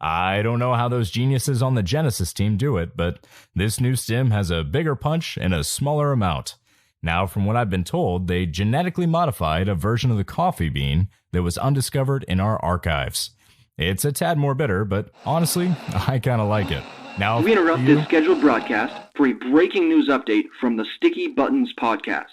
I don't know how those geniuses on the Genesis team do it, but this new stim has a bigger punch and a smaller amount. Now, from what I've been told, they genetically modified a version of the coffee bean that was undiscovered in our archives. It's a tad more bitter, but honestly, I kind of like it. Now, we interrupt this scheduled broadcast for a breaking news update from the Sticky Buttons podcast.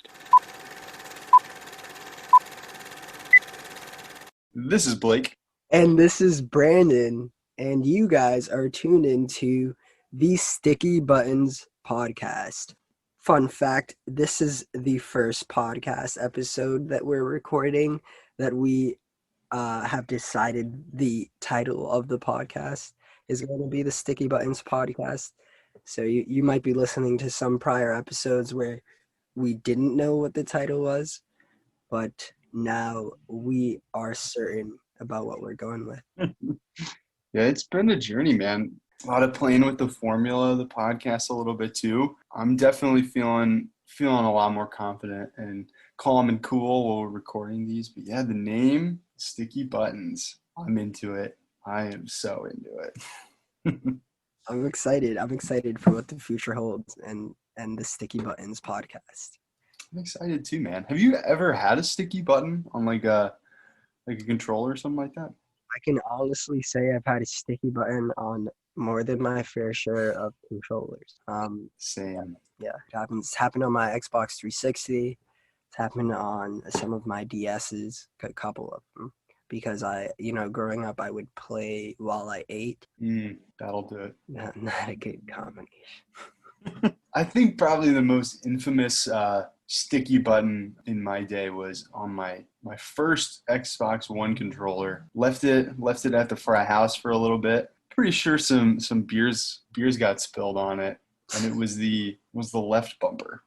This is Blake. And this is Brandon. And you guys are tuned into the Sticky Buttons podcast. Fun fact, this is the first podcast episode that we're recording that we have decided the title of the podcast is going to be the Sticky Buttons podcast. So you might be listening to some prior episodes where we didn't know what the title was, but now we are certain about what we're going with. Yeah, it's been a journey, man. A lot of playing with the formula of the podcast a little bit too. I'm definitely feeling a lot more confident and calm and cool while we're recording these. But yeah, the name, Sticky Buttons, I'm into it. I am so into it. I'm excited. I'm excited for what the future holds and the Sticky Buttons podcast. I'm excited too, man. Have you ever had a sticky button on like a controller or something like that? I can honestly say I've had a sticky button on more than my fair share of controllers. Same. Yeah, it's happened on my Xbox 360. It's happened on some of my DSs, a couple of them. Because growing up, I would play while I ate. That'll do it. Not a good combination. I think probably the most infamous sticky button in my day was on my first Xbox One controller. Left it at the frat house for a little bit. Pretty sure some beers got spilled on it, and it was the left bumper.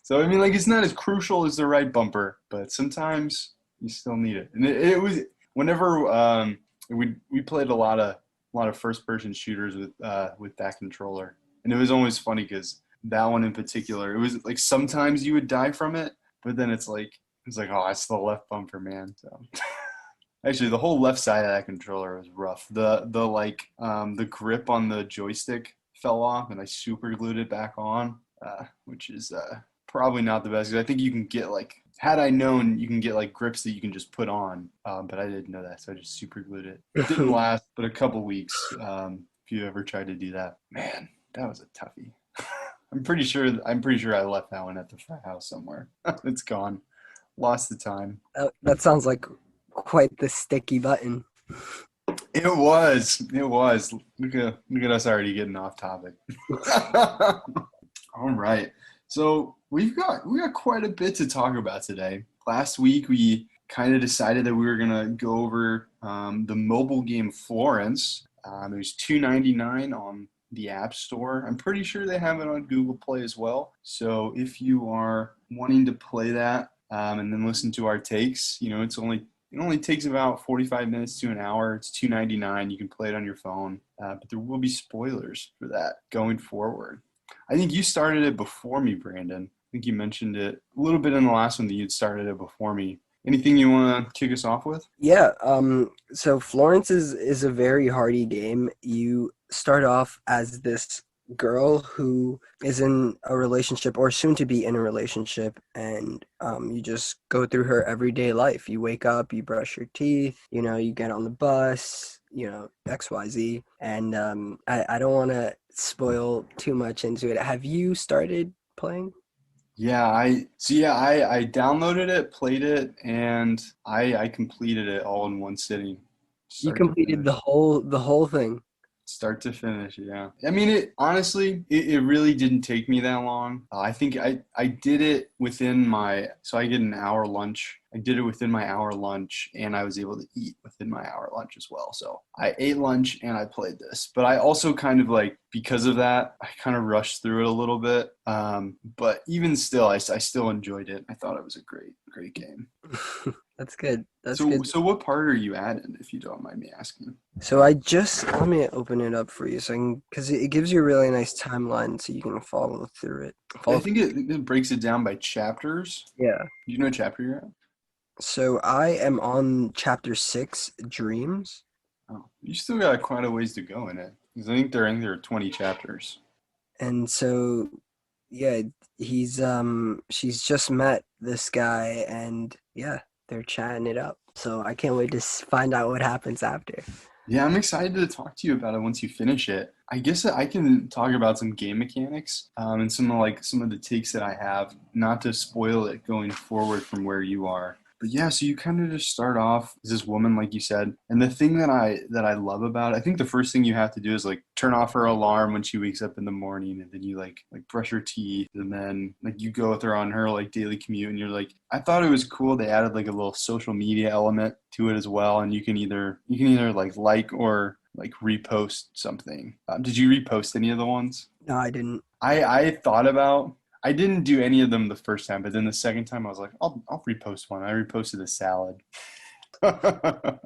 So I mean, like, it's not as crucial as the right bumper, but sometimes you still need it. And it was whenever we played a lot of first person shooters with that controller, and it was always funny because that one in particular, it was like sometimes you would die from it, but then it's like oh, it's the left bumper, man. So actually, the whole left side of that controller was rough. The grip on the joystick fell off, and I super glued it back on, which is probably not the best. Because I think you can get had I known, you can get like grips that you can just put on, but I didn't know that, so I just super glued it. It didn't last but a couple weeks. If you ever tried to do that, man, that was a toughie. I'm pretty sure I left that one at the frat house somewhere. It's gone. Lost the time. That sounds like quite the sticky button. It was. Look at us already getting off topic. All right. So we got quite a bit to talk about today. Last week we kind of decided that we were gonna go over the mobile game Florence. It was $2.99 on the App Store. I'm pretty sure they have it on Google Play as well. So if you are wanting to play that and then listen to our takes, it only takes about 45 minutes to an hour. It's $2.99. You can play it on your phone, but there will be spoilers for that going forward. I think you started it before me, Brandon. I think you mentioned it a little bit in the last one that you'd started it before me. Anything you want to kick us off with? Yeah. So Florence is a very hardy game. You start off as this girl who is in a relationship or soon to be in a relationship, and you just go through her everyday life. You wake up, you brush your teeth, you get on the bus, XYZ. And I don't want to spoil too much into it. Have you started playing? Yeah, I downloaded it, played it, and I completed it all in one sitting. You completed the whole thing. Start to finish, yeah. I mean, it really didn't take me that long. I think I did it within so I get an hour lunch. I did it within my hour lunch, and I was able to eat within my hour lunch as well. So I ate lunch and I played this. But I also kind of because of that, I kind of rushed through it a little bit. But even still, I still enjoyed it. I thought it was a great game. That's good. Good. So what part are you at, if you don't mind me asking? So let me open it up for you because it gives you a really nice timeline so you can follow through it. I think it breaks it down by chapters. Yeah. Do you know what chapter you're at? So I am on chapter 6, Dreams. Oh, you still got quite a ways to go in it. 'Cause I think there are 20 chapters. And so, yeah, she's just met this guy, and yeah, they're chatting it up. So I can't wait to find out what happens after. Yeah, I'm excited to talk to you about it once you finish it. I guess I can talk about some game mechanics and some of the takes that I have, not to spoil it going forward from where you are. But yeah, so you kind of just start off as this woman, like you said, and the thing that I love about it, I think the first thing you have to do is like turn off her alarm when she wakes up in the morning, and then you like brush her teeth, and then like you go with her on her like daily commute, and you're like, I thought it was cool. They added like a little social media element to it as well, and you can either like or like repost something. Did you repost any of the ones? No, I didn't. I thought about. I didn't do any of them the first time, but then the second time I was like, I'll repost one. I reposted a salad. But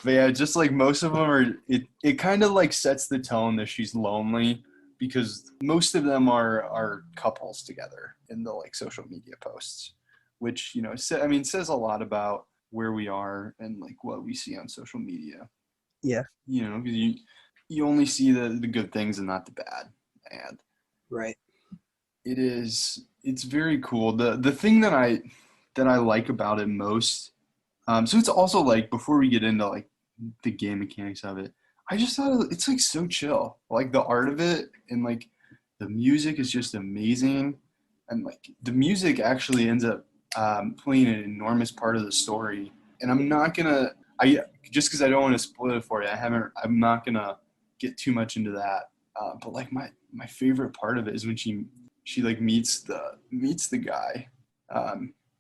yeah, just like most of them are, it kind of like sets the tone that she's lonely because most of them are couples together in the like social media posts, which says a lot about where we are and like what we see on social media. Yeah, Because you only see the good things and not the bad. And right. it's very cool. The thing that I like about it most, so it's also like before we get into like the game mechanics of it, I just thought it's like so chill. Like the art of it and like the music is just amazing, and like the music actually ends up playing an enormous part of the story. And I'm not gonna I just because I don't want to spoil it for you. I'm not gonna get too much into that. But like my favorite part of it is when she like meets the guy.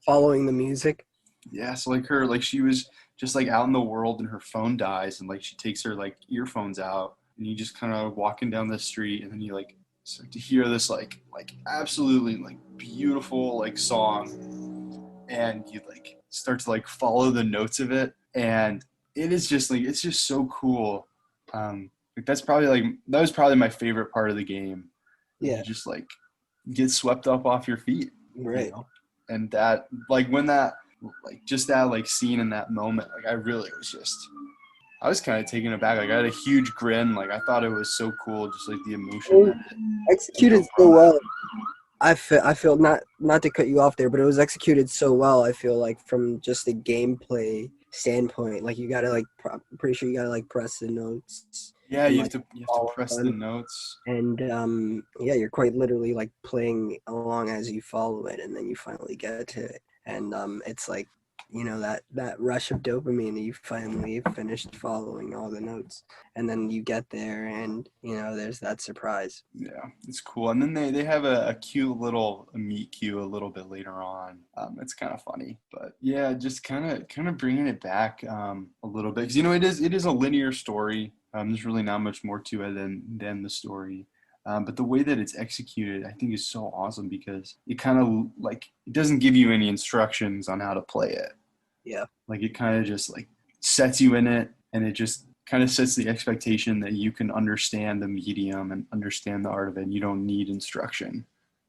Following the music. Yeah, so like her like she was just like out in the world and her phone dies and like she takes her like earphones out and you just kind of walking down the street and then you like start to hear this like absolutely like beautiful like song and you like start to like follow the notes of it and it is just like it's just so cool. Like that was probably my favorite part of the game. Yeah, You just like get swept up off your feet, right. and that like when that like just that like scene in that moment, like I was kind of taken aback. Like I had a huge grin. Like I thought it was so cool, just like the emotion that it Executed so well. I feel not to cut you off there, but it was executed so well. I feel like from just the gameplay standpoint, like you gotta like, I'm pretty sure you gotta like press the notes Yeah, and you have like to follow press the them, notes. and yeah, you're quite literally like playing along as you follow it, and then you finally get to it, and it's like that rush of dopamine that you finally finished following all the notes, and then you get there, and there's that surprise. Yeah, it's cool. And then they have a cute little meet cute a little bit later on. It's kind of funny, but yeah, just kind of bringing it back a little bit because it is a linear story. There's really not much more to it than the story. But the way that it's executed, I think, is so awesome because it kind of like it doesn't give you any instructions on how to play it. Yeah, Like it kind of just like sets you in it, and it just kind of sets the expectation that you can understand the medium and understand the art of it. And you don't need instruction,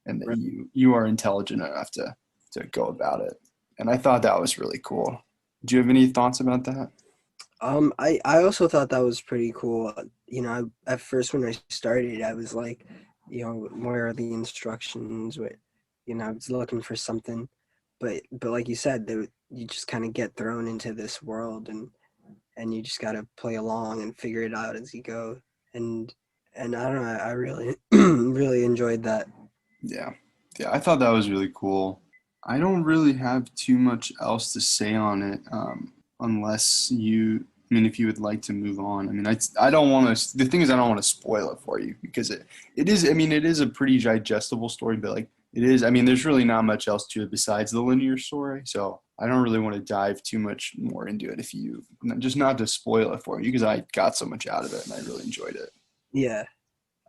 and that right. you are intelligent enough to go about it. And I thought that was really cool. Do you have any thoughts about that? I also thought that was pretty cool. At first when I started, I was like, where are the instructions? I was looking for something, but like you said, you just kind of get thrown into this world, and you just got to play along and figure it out as you go. And I don't know, I really really enjoyed that. Yeah. Yeah, I thought that was really cool. I don't really have too much else to say on it, if you would like to move on. I mean, I don't want to, the thing is, I don't want to spoil it for you because it is a pretty digestible story, but like, it is, there's really not much else to it besides the linear story. So I don't really want to dive too much more into it just not to spoil it for you because I got so much out of it and I really enjoyed it. Yeah.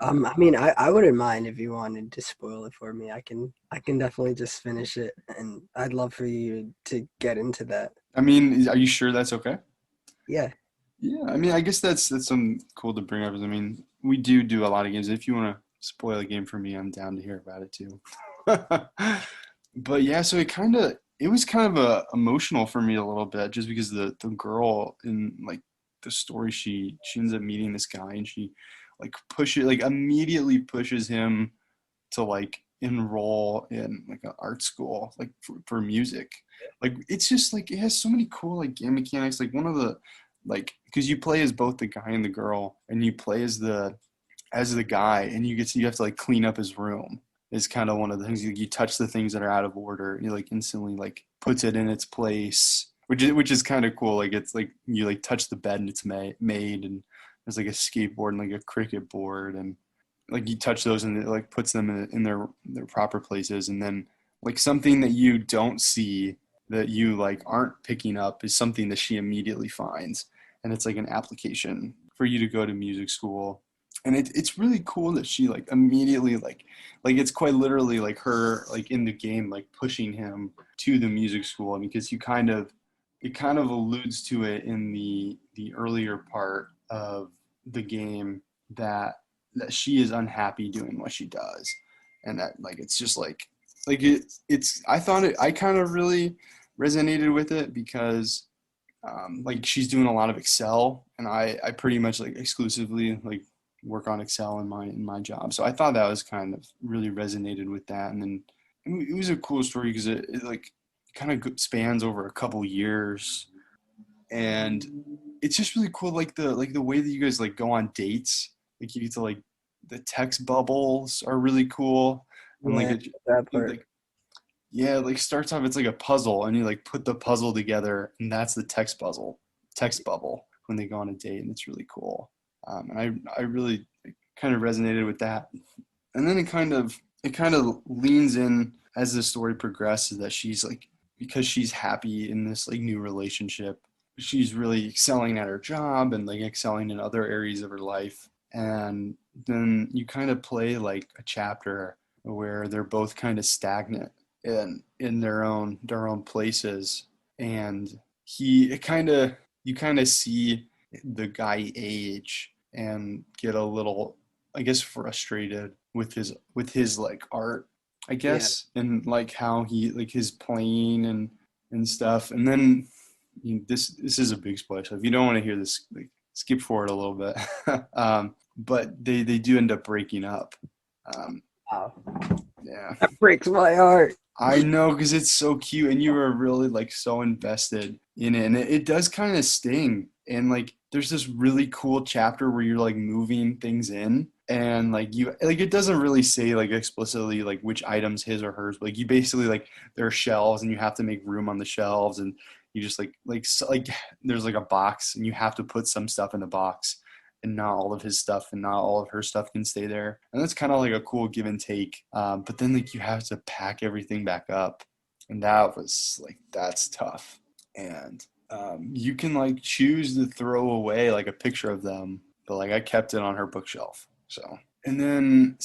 I wouldn't mind if you wanted to spoil it for me. I can definitely just finish it, and I'd love for you to get into that. Are you sure that's okay? Yeah. Yeah, I guess that's something cool to bring up. We do a lot of games. If you want to spoil a game for me, I'm down to hear about it too. But yeah, so it was kind of emotional for me a little bit, just because the girl in like the story, she ends up meeting this guy, and she like immediately pushes him to like enroll in like an art school, like for music. Like it's just like it has so many cool like game mechanics. Like one of the like because you play as both the guy and the girl, and you play as the guy, and you have to like clean up his room. Is kind of one of the things. You touch the things that are out of order, and you like instantly like puts it in its place, which is kind of cool. Like it's like you like touch the bed and it's made, and there's like a skateboard and like a cricket board, and like you touch those and it like puts them in their proper places. And then like something that you don't see, that you like aren't picking up, is something that she immediately finds, and it's like an application for you to go to music school. And it's really cool that she like immediately like it's quite literally like her like in the game like pushing him to the music school, because it kind of alludes to it in the earlier part of the game, that she is unhappy doing what she does, and that like it's just like I kind of really resonated with it, because like she's doing a lot of Excel, and I pretty much like exclusively like work on Excel in my job. So I thought that was kind of really resonated with that. And then it was a cool story because it like kind of spans over a couple years, and it's just really cool. Like the way that you guys like go on dates, like you get to like the text bubbles are really cool. And like that part. like yeah, like starts off, it's like a puzzle, and you like put the puzzle together, and that's the text bubble when they go on a date, and it's really cool. And I really kind of resonated with that. And then it kind of leans in as the story progresses, that she's like, because she's happy in this like new relationship, she's really excelling at her job and like excelling in other areas of her life. And then you kind of play like a chapter where they're both kind of stagnant in their own places. And you kind of see the guy age and get a little, I guess, frustrated with his like art, I guess, and like how he like his playing and stuff. And then this is a big spoiler, so if you don't want to hear this, like, skip forward a little bit. But they do end up breaking up. Wow. Yeah, That breaks my heart. I know, because it's so cute, and you were really like so invested in it, and it does kind of sting. And like there's this really cool chapter where you're like moving things in, and like you like it doesn't really say like explicitly like which items his or hers, but like you basically like there are shelves, and you have to make room on the shelves, and you just like there's like a box, and you have to put some stuff in the box, and not all of his stuff and not all of her stuff can stay there. And that's kind of like a cool give and take. But then like you have to pack everything back up, and that was like, that's tough. And you can like choose to throw away like a picture of them, but like I kept it on her bookshelf. So and then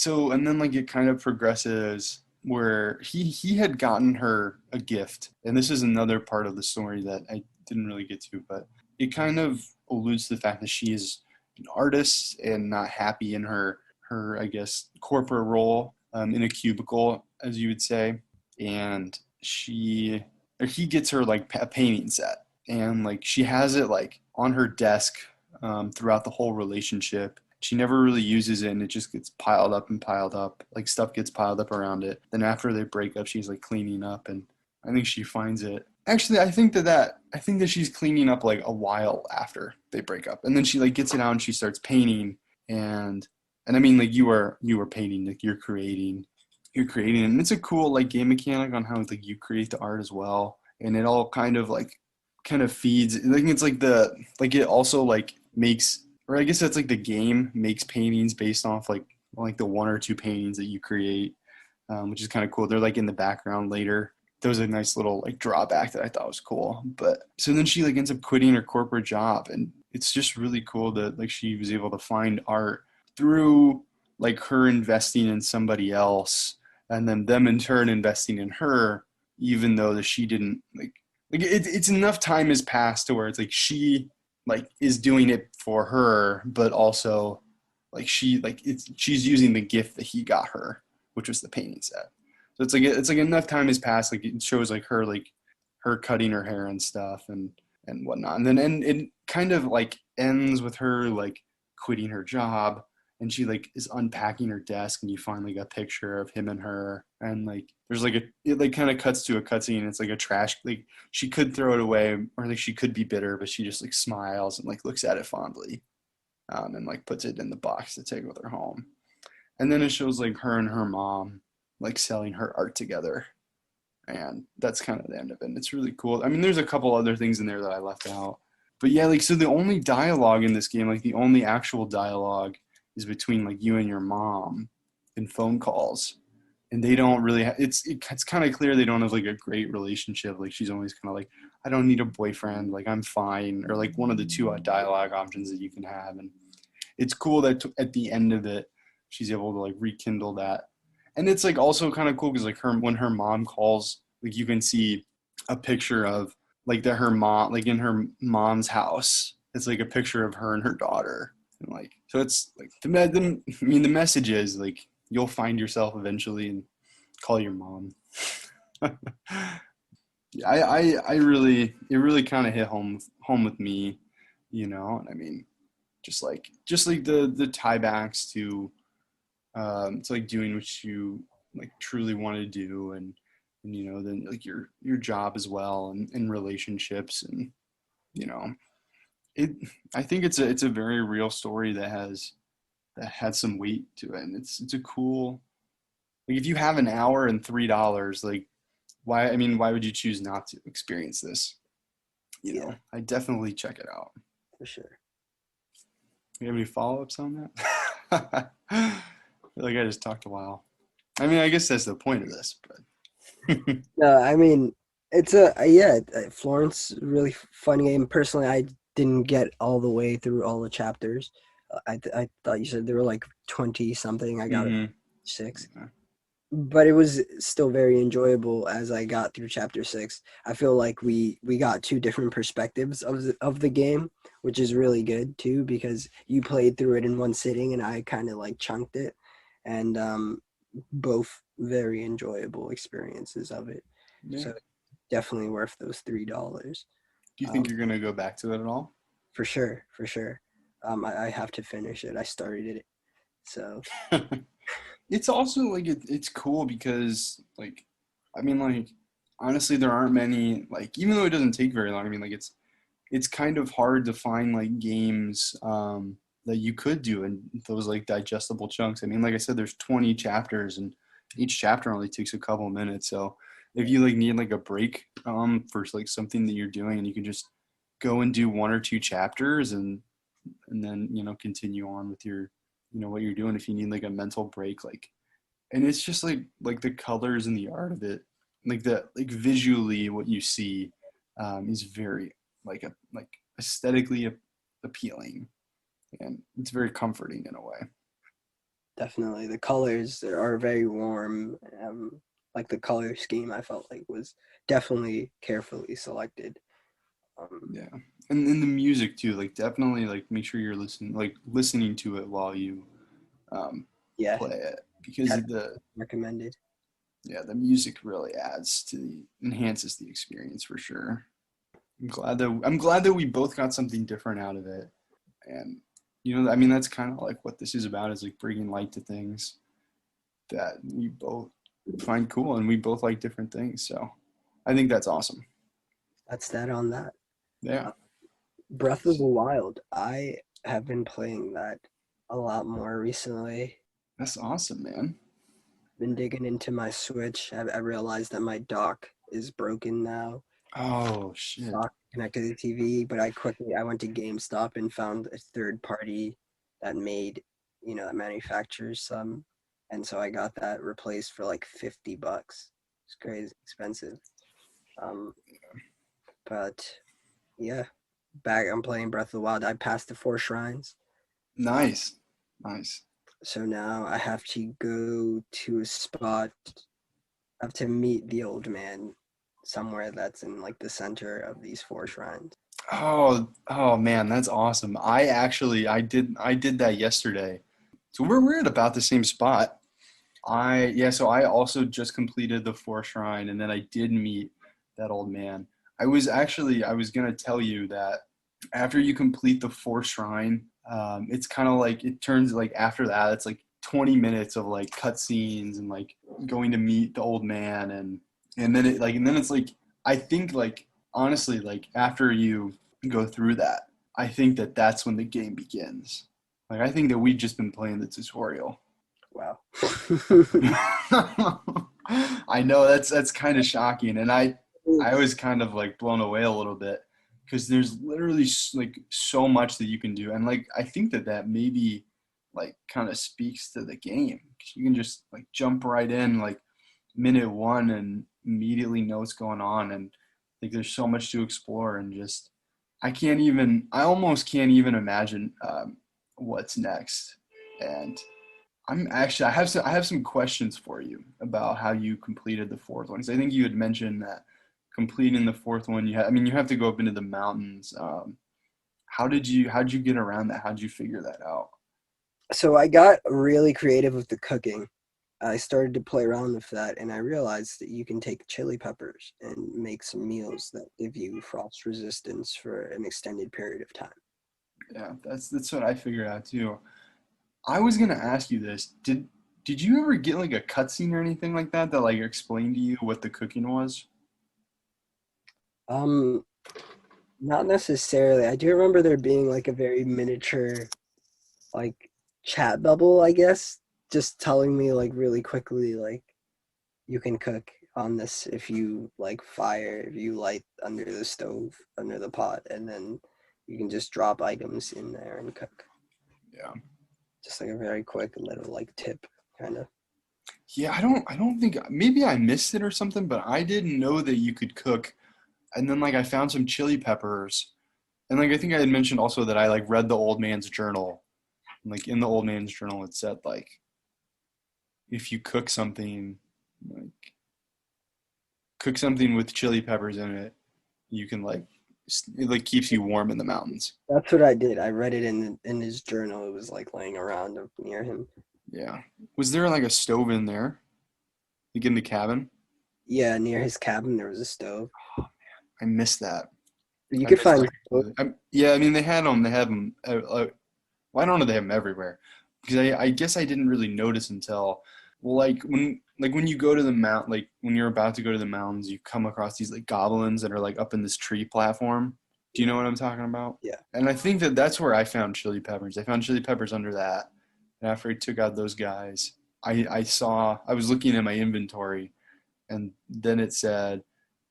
like it kind of progresses where he had gotten her a gift, and this is another part of the story that I didn't really get to, but it kind of alludes to the fact that she is an artist and not happy in her I guess corporate role in a cubicle, as you would say. And he gets her like a painting set, and like she has it like on her desk throughout the whole relationship. She never really uses it, and it just gets piled up and piled up, like stuff gets piled up around it. Then after they break up, she's like cleaning up, and I think she finds it. Actually, I think that she's cleaning up like a while after they break up, and then she like gets it out and she starts painting. And I mean, like you are painting, like you're creating, and it's a cool like game mechanic on how like you create the art as well, and it all kind of feeds. I think it's like it also like makes, or I guess that's like the game makes paintings based off like the one or two paintings that you create, which is kind of cool. They're like in the background later. There was a nice little like drawback that I thought was cool. But so then she like ends up quitting her corporate job, and it's just really cool that like she was able to find art through like her investing in somebody else, and then them in turn investing in her, even though that she didn't like it's enough time has passed to where it's like she like is doing it for her, but also like she's using the gift that he got her, which was the painting set. So it's like enough time has passed, like it shows like her cutting her hair and stuff, and and whatnot. And it kind of like ends with her like quitting her job, and she like is unpacking her desk, and you find like a picture of him and her, and like there's like it like kind of cuts to a cutscene. It's like a trash, like she could throw it away, or like she could be bitter, but she just like smiles and like looks at it fondly, and like puts it in the box to take with her home. And then it shows like her and her mom like selling her art together, and that's kind of the end of it. And it's really cool. I mean, there's a couple other things in there that I left out, but yeah, like so the only dialogue in this game, like the only actual dialogue, is between like you and your mom in phone calls, and they don't really it's kind of clear they don't have like a great relationship. Like she's always kind of like, I don't need a boyfriend, like I'm fine, or like one of the two dialogue options that you can have. And it's cool that at the end of it she's able to like rekindle that. And it's like also kind of cool because like when her mom calls, like you can see a picture of like that her mom, like in her mom's house, it's like a picture of her and her daughter. And like, so it's like, I mean, the message is like, you'll find yourself eventually and call your mom. I really, it really kind of hit home with me, you know. And I mean, just like the tiebacks to like doing what you like truly want to do, and you know, then like your job as well, and relationships, and you know, I think it's a very real story that had some weight to it. And it's a cool, like if you have an hour and $3, like why would you choose not to experience this? You know, I definitely check it out. For sure. You have any follow-ups on that? I feel like I just talked a while. I mean, I guess that's the point of this, but No, I mean, it's Florence, really fun game. Personally, I didn't get all the way through all the chapters. I thought you said there were like 20 something. I got it 6. Yeah. But it was still very enjoyable as I got through chapter 6. I feel like we got 2 different perspectives of the game, which is really good too, because you played through it in one sitting and I kind of like chunked it, and both very enjoyable experiences of it. Yeah. So definitely worth those $3. Do you think you're gonna go back to it at all? For sure. I have to finish it. I started it, so It's also like it's cool because like, I mean, like honestly there aren't many, like even though it doesn't take very long, I mean like it's kind of hard to find like games that you could do in those like digestible chunks. I mean, like I said, there's 20 chapters and each chapter only takes a couple minutes. So if you like need like a break for like something that you're doing, and you can just go and do 1 or 2 chapters, and then, you know, continue on with your, you know, what you're doing if you need like a mental break. Like, and it's just like the colors and the art of it, like like visually what you see is very like aesthetically appealing, and it's very comforting in a way. definitely the colors are very warm. Like the color scheme, I felt like was definitely carefully selected. Yeah, and the music too, like definitely like make sure you're listening to it while you Yeah, play it, because recommended. the music really enhances the experience for sure. I'm glad that we both got something different out of it. And you know, I mean, that's kind of like what this is about, is like bringing light to things that we both find cool, and we both like different things. So I think that's awesome. That's that on that. Yeah. Breath of the Wild. I have been playing that a lot more recently. That's awesome, man. Been digging into my Switch. I realized that my dock is broken now. Oh shit. Dock connected to the TV, but I went to GameStop and found a third party that that manufactures some, and so I got that replaced for like $50. It's crazy expensive. But yeah, I'm playing Breath of the Wild. I passed the 4 shrines. Nice. So now I have to go to a spot. I have to meet the old man somewhere that's in like the center of these 4 shrines. Oh man, that's awesome. I did that yesterday. So we're at about the same spot. So I also just completed the 4 shrine, and then I did meet that old man. I was gonna tell you that after you complete the 4th shrine, it's kind of like it turns like after that it's like 20 minutes of like cutscenes and like going to meet the old man and then it's like I think like honestly like after you go through that, I think that that's when the game begins. Like I think that we've just been playing the tutorial. Wow. I know that's kind of shocking, and I was kind of like blown away a little bit because there's literally like so much that you can do, and like I think that maybe like kind of speaks to the game because you can just like jump right in like minute 1 and immediately know what's going on, and like there's so much to explore, and just I almost can't even imagine what's next. And I have some questions for you about how you completed the 4th one. Because I think you had mentioned that completing the 4th one, you have to go up into the mountains. How'd you get around that? How'd you figure that out? So I got really creative with the cooking. I started to play around with that, and I realized that you can take chili peppers and make some meals that give you frost resistance for an extended period of time. Yeah, that's what I figured out too. I was gonna ask you this. Did you ever get like a cutscene or anything like that that like explained to you what the cooking was? Um, Not necessarily. I do remember there being like a very miniature, like chat bubble, I guess, just telling me like really quickly, like you can cook on this if you like fire, if you light under the stove, under the pot, and then you can just drop items in there and cook. Yeah. Just like a very quick little like tip, kind of. Yeah, I don't think maybe I missed it or something, but I didn't know that you could cook. And then like I found some chili peppers. And like I think I had mentioned also that I like read the old man's journal. And like in the old man's journal it said like if you like cook something with chili peppers in it, you can like it like keeps you warm in the mountains. That's what I did. I read it in his journal. It was like laying around near him. Yeah. Was there like a stove in there? Like in the cabin? Yeah, near his cabin there was a stove. I missed that. You I could missed find. that. Yeah, I mean they had them. They had them. Well, I don't know. They have them everywhere because I guess I didn't really notice until well, like when you go to the mount, like when you're about to go to the mountains, you come across these like goblins that are like up in this tree platform. Do you know what I'm talking about? Yeah. And I think that that's where I found chili peppers. I found chili peppers under that. And after I took out those guys, I was looking at my inventory, and then it said,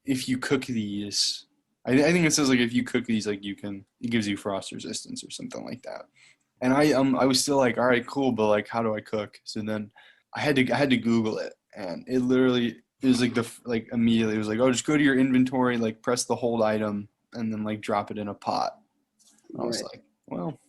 if you cook these, I think it says like if you cook these, like it gives you frost resistance or something like that. And I was still like, all right, cool, but like, how do I cook? So then I had to Google it, and it was like like immediately it was like, oh, just go to your inventory, like press the hold item, and then like drop it in a pot. I was like, well,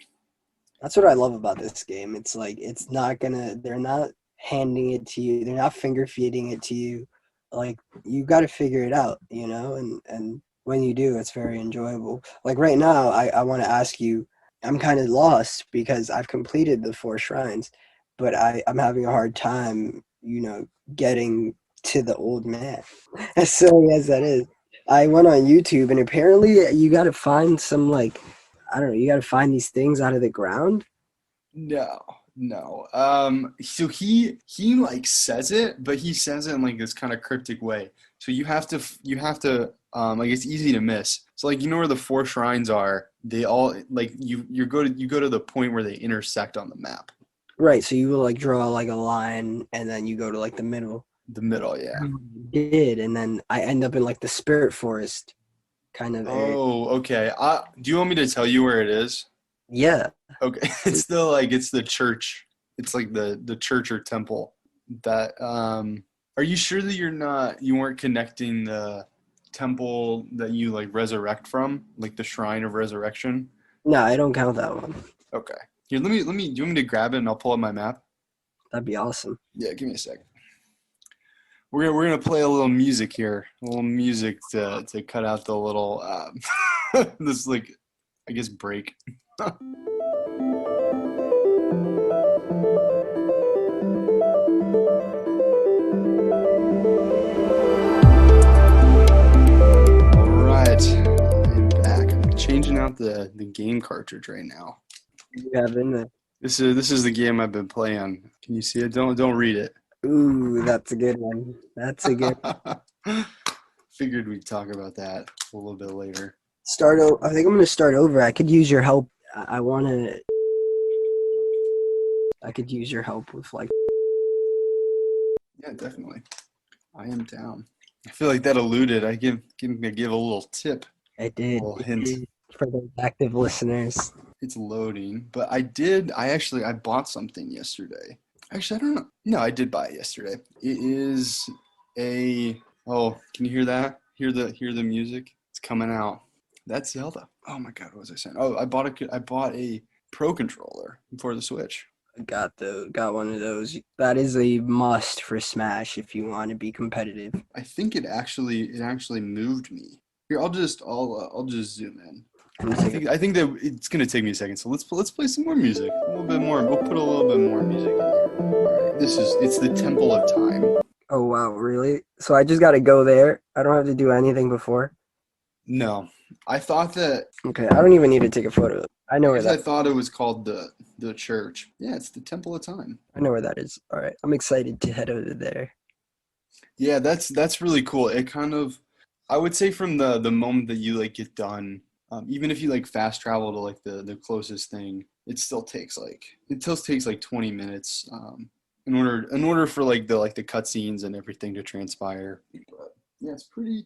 that's what I love about this game. It's like they're not handing it to you. They're not finger feeding it to you. Like you got to figure it out, and when you do, it's very enjoyable. Like right now, I want to ask you, I'm kind of lost because I've completed the 4 shrines, but I'm having a hard time, getting to the old man. As silly as that is. I went on YouTube and apparently you got to find some like, I don't know, you got to find these things out of the ground. no. So he like says it, but he says it in like this kind of cryptic way. So you have to like it's easy to miss. So like where the 4 shrines are, they all like you go to the point where they intersect on the map. Right, so you will like draw like a line and then you go to like the middle. The middle, yeah. Did and then I end up in like the spirit forest kind of area. Oh, okay. Do you want me to tell you where it is? Yeah. Okay. It's the church. It's like the church or temple that are you sure that you weren't connecting the temple that you like resurrect from, like the shrine of resurrection? No, I don't count that one. Okay. Here, let me do you want me to grab it and I'll pull up my map? That'd be awesome. Yeah, give me a second. We're gonna play a little music here, to cut out the little this like I guess break. All right, game cartridge right now. You have in there. This is the game I've been playing. Can you see it? Don't read it. Ooh, that's a good one. That's a good Figured we'd talk about that a little bit later. I think I'm going to start over. I could use your help. I could use your help with like. Yeah, definitely. I am down. I feel like that alluded. I give a little tip. I did. A little hint. For those active listeners. It's loading, but I bought something yesterday. Actually, I don't know. No, I did buy it yesterday. It is can you hear that? Hear the music? It's coming out. That's Zelda. Oh my God, what was I saying? Oh, I bought a Pro controller for the Switch. Got one of those. That is a must for Smash if you want to be competitive. I think it actually moved me. Here, I'll just zoom in. I think that it's gonna take me a second. So let's play some more music. A little bit more. We'll put a little bit more music in here. It's the Temple of Time. Oh wow, really? So I just got to go there. I don't have to do anything before. No, I thought that. Okay, I don't even need to take a photo. I know where I that. thought it was called the church. Yeah, it's the Temple of Time. I know where that is. All right, I'm excited to head over there. Yeah, that's really cool. It kind of, I would say from the moment that you like get done, even if you like fast travel to like the closest thing, it still takes like 20 minutes in order for like the cutscenes and everything to transpire. But yeah, it's pretty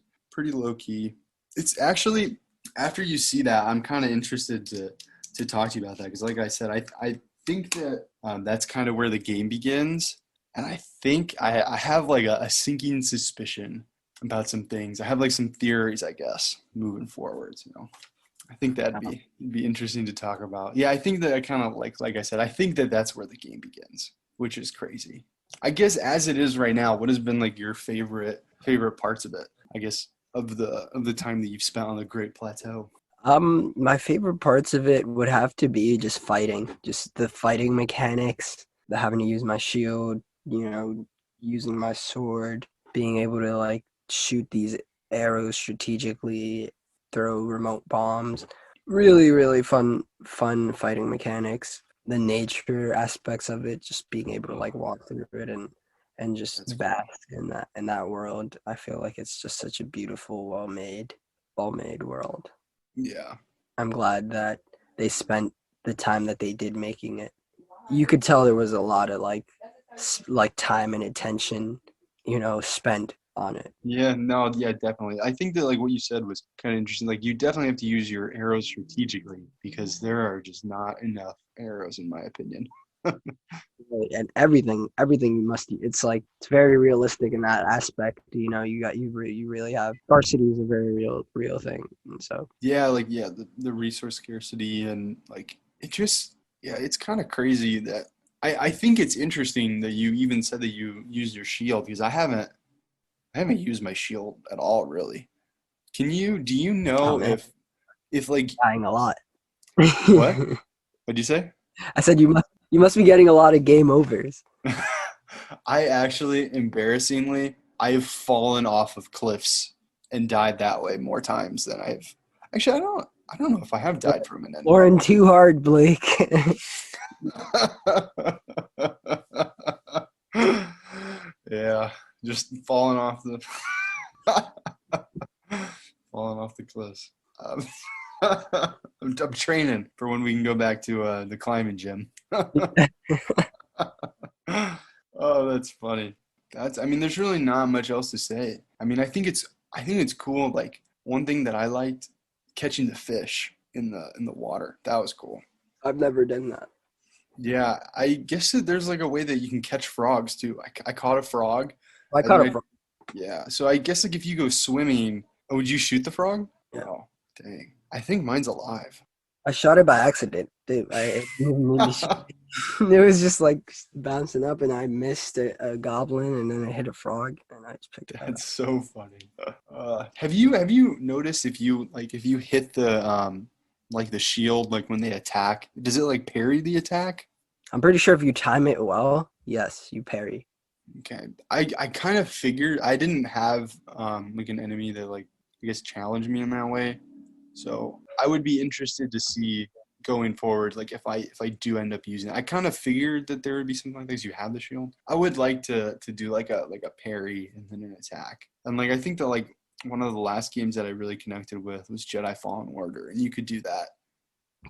low key. It's actually, after you see that, I'm kind of interested to talk to you about that because like I said, I think that that's kind of where the game begins. And I think I have like a sinking suspicion about some things. I have like some theories, I guess, moving forwards, you know. I think that'd be interesting to talk about. Yeah, I think that I kind of like I said, I think that that's where the game begins, which is crazy. I guess as it is right now, what has been like your favorite parts of it? I guess of the time that you've spent on the Great Plateau. My favorite parts of it would have to be just fighting, just the fighting mechanics, the having to use my shield, using my sword, being able to like shoot these arrows strategically, throw remote bombs. Really, really fun fighting mechanics. The nature aspects of it, just being able to like walk through it and just bask in that world. I feel like it's just such a beautiful, well made world. Yeah. I'm glad that they spent the time that they did making it. You could tell there was a lot of like time and attention, spent on it. Yeah, no, yeah, definitely. I think that like what you said was kind of interesting. Like you definitely have to use your arrows strategically because there are just not enough arrows in my opinion. Right, and everything it's like it's very realistic in that aspect. You really have scarcity is a very real thing, and so The resource scarcity and like it just it's kind of crazy that I think it's interesting that you even said that you used your shield because I haven't used my shield at all really. Do you know if like dying a lot. what? What'd you say? I said you must be getting a lot of game overs. I actually, embarrassingly, I have fallen off of cliffs and died that way more times than I've. Actually, I don't know if I have died from an enemy. Lauren, too hard, Blake. Yeah, just falling off the cliffs. I'm training for when we can go back to the climbing gym. Oh, that's funny. There's really not much else to say. I think it's cool. Like one thing that I liked, catching the fish in the water. That was cool. I've never done that. Yeah, I guess that there's like a way that you can catch frogs too. I caught a frog. I caught a frog. Yeah, so I guess like if you go swimming, would you shoot the frog? Yeah. Oh, dang. I think mine's alive. I shot it by accident. Dude, it was just like bouncing up, and I missed a goblin, and then I hit a frog, and I just picked it up. That's so funny. Have you noticed if you hit the the shield like when they attack, does it like parry the attack? I'm pretty sure if you time it well, yes, you parry. Okay, I kind of figured I didn't have like an enemy that like I guess challenged me in that way. So I would be interested to see going forward, like if I do end up using it. I kind of figured that there would be something like this. You have the shield. I would like to do like a parry and then an attack. And like I think that like one of the last games that I really connected with was Jedi Fallen Order, and you could do that.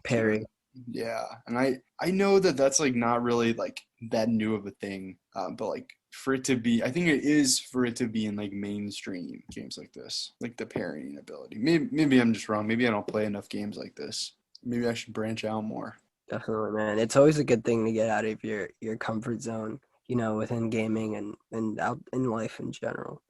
Parry. Yeah, and I know that that's like not really like that new of a thing, but like for it to be, I think it is for it to be in like mainstream games like this, like the parrying ability. Maybe I'm just wrong. Maybe I don't play enough games like this. Maybe I should branch out more. Definitely, man. It's always a good thing to get out of your comfort zone, within gaming and out in life in general.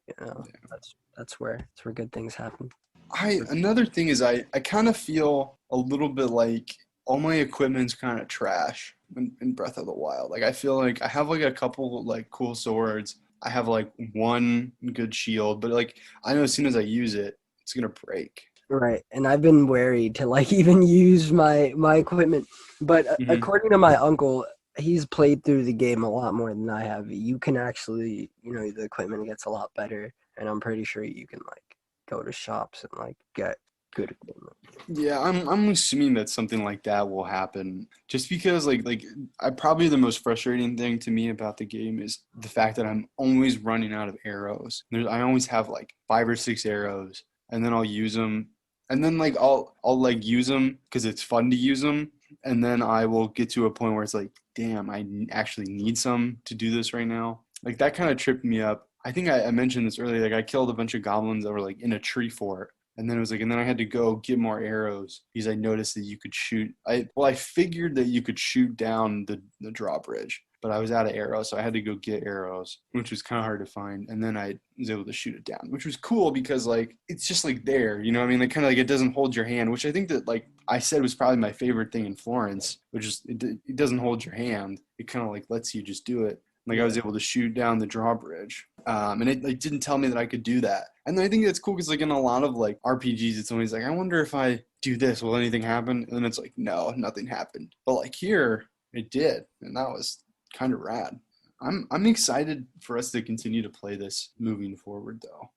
That's where good things happen. Another thing is I kind of feel a little bit like all my equipment's kind of trash in Breath of the Wild. Like I feel like I have like a couple like cool swords. I have like one good shield, but like I know as soon as I use it, it's gonna break. Right, and I've been wary to like even use my equipment, but according to my uncle, he's played through the game a lot more than I have. You can actually, the equipment gets a lot better, and I'm pretty sure you can like go to shops and like get good equipment. Yeah, I'm assuming that something like that will happen. Just because like I probably the most frustrating thing to me about the game is the fact that I'm always running out of arrows. I always have like 5 or 6 arrows, and then I'll use them, and then like I'll like use them because it's fun to use them, and then I will get to a point where it's like, damn, I actually need some to do this right now. Like that kind of tripped me up. I think I mentioned this earlier. Like I killed a bunch of goblins that were like in a tree fort. And then it was like, and then I had to go get more arrows because I noticed that you could shoot. I figured that you could shoot down the drawbridge, but I was out of arrows, so I had to go get arrows, which was kind of hard to find. And then I was able to shoot it down, which was cool because like it's just like there, you know what I mean? Like kind of like it doesn't hold your hand, which I think that like I said was probably my favorite thing in Florence, which is it doesn't hold your hand. It kind of like lets you just do it. Like I was able to shoot down the drawbridge, and it like didn't tell me that I could do that. And I think that's cool because like in a lot of like RPGs, it's always like I wonder if I do this, will anything happen? And then it's like no, nothing happened. But like here, it did, and that was kind of rad. I'm excited for us to continue to play this moving forward, though.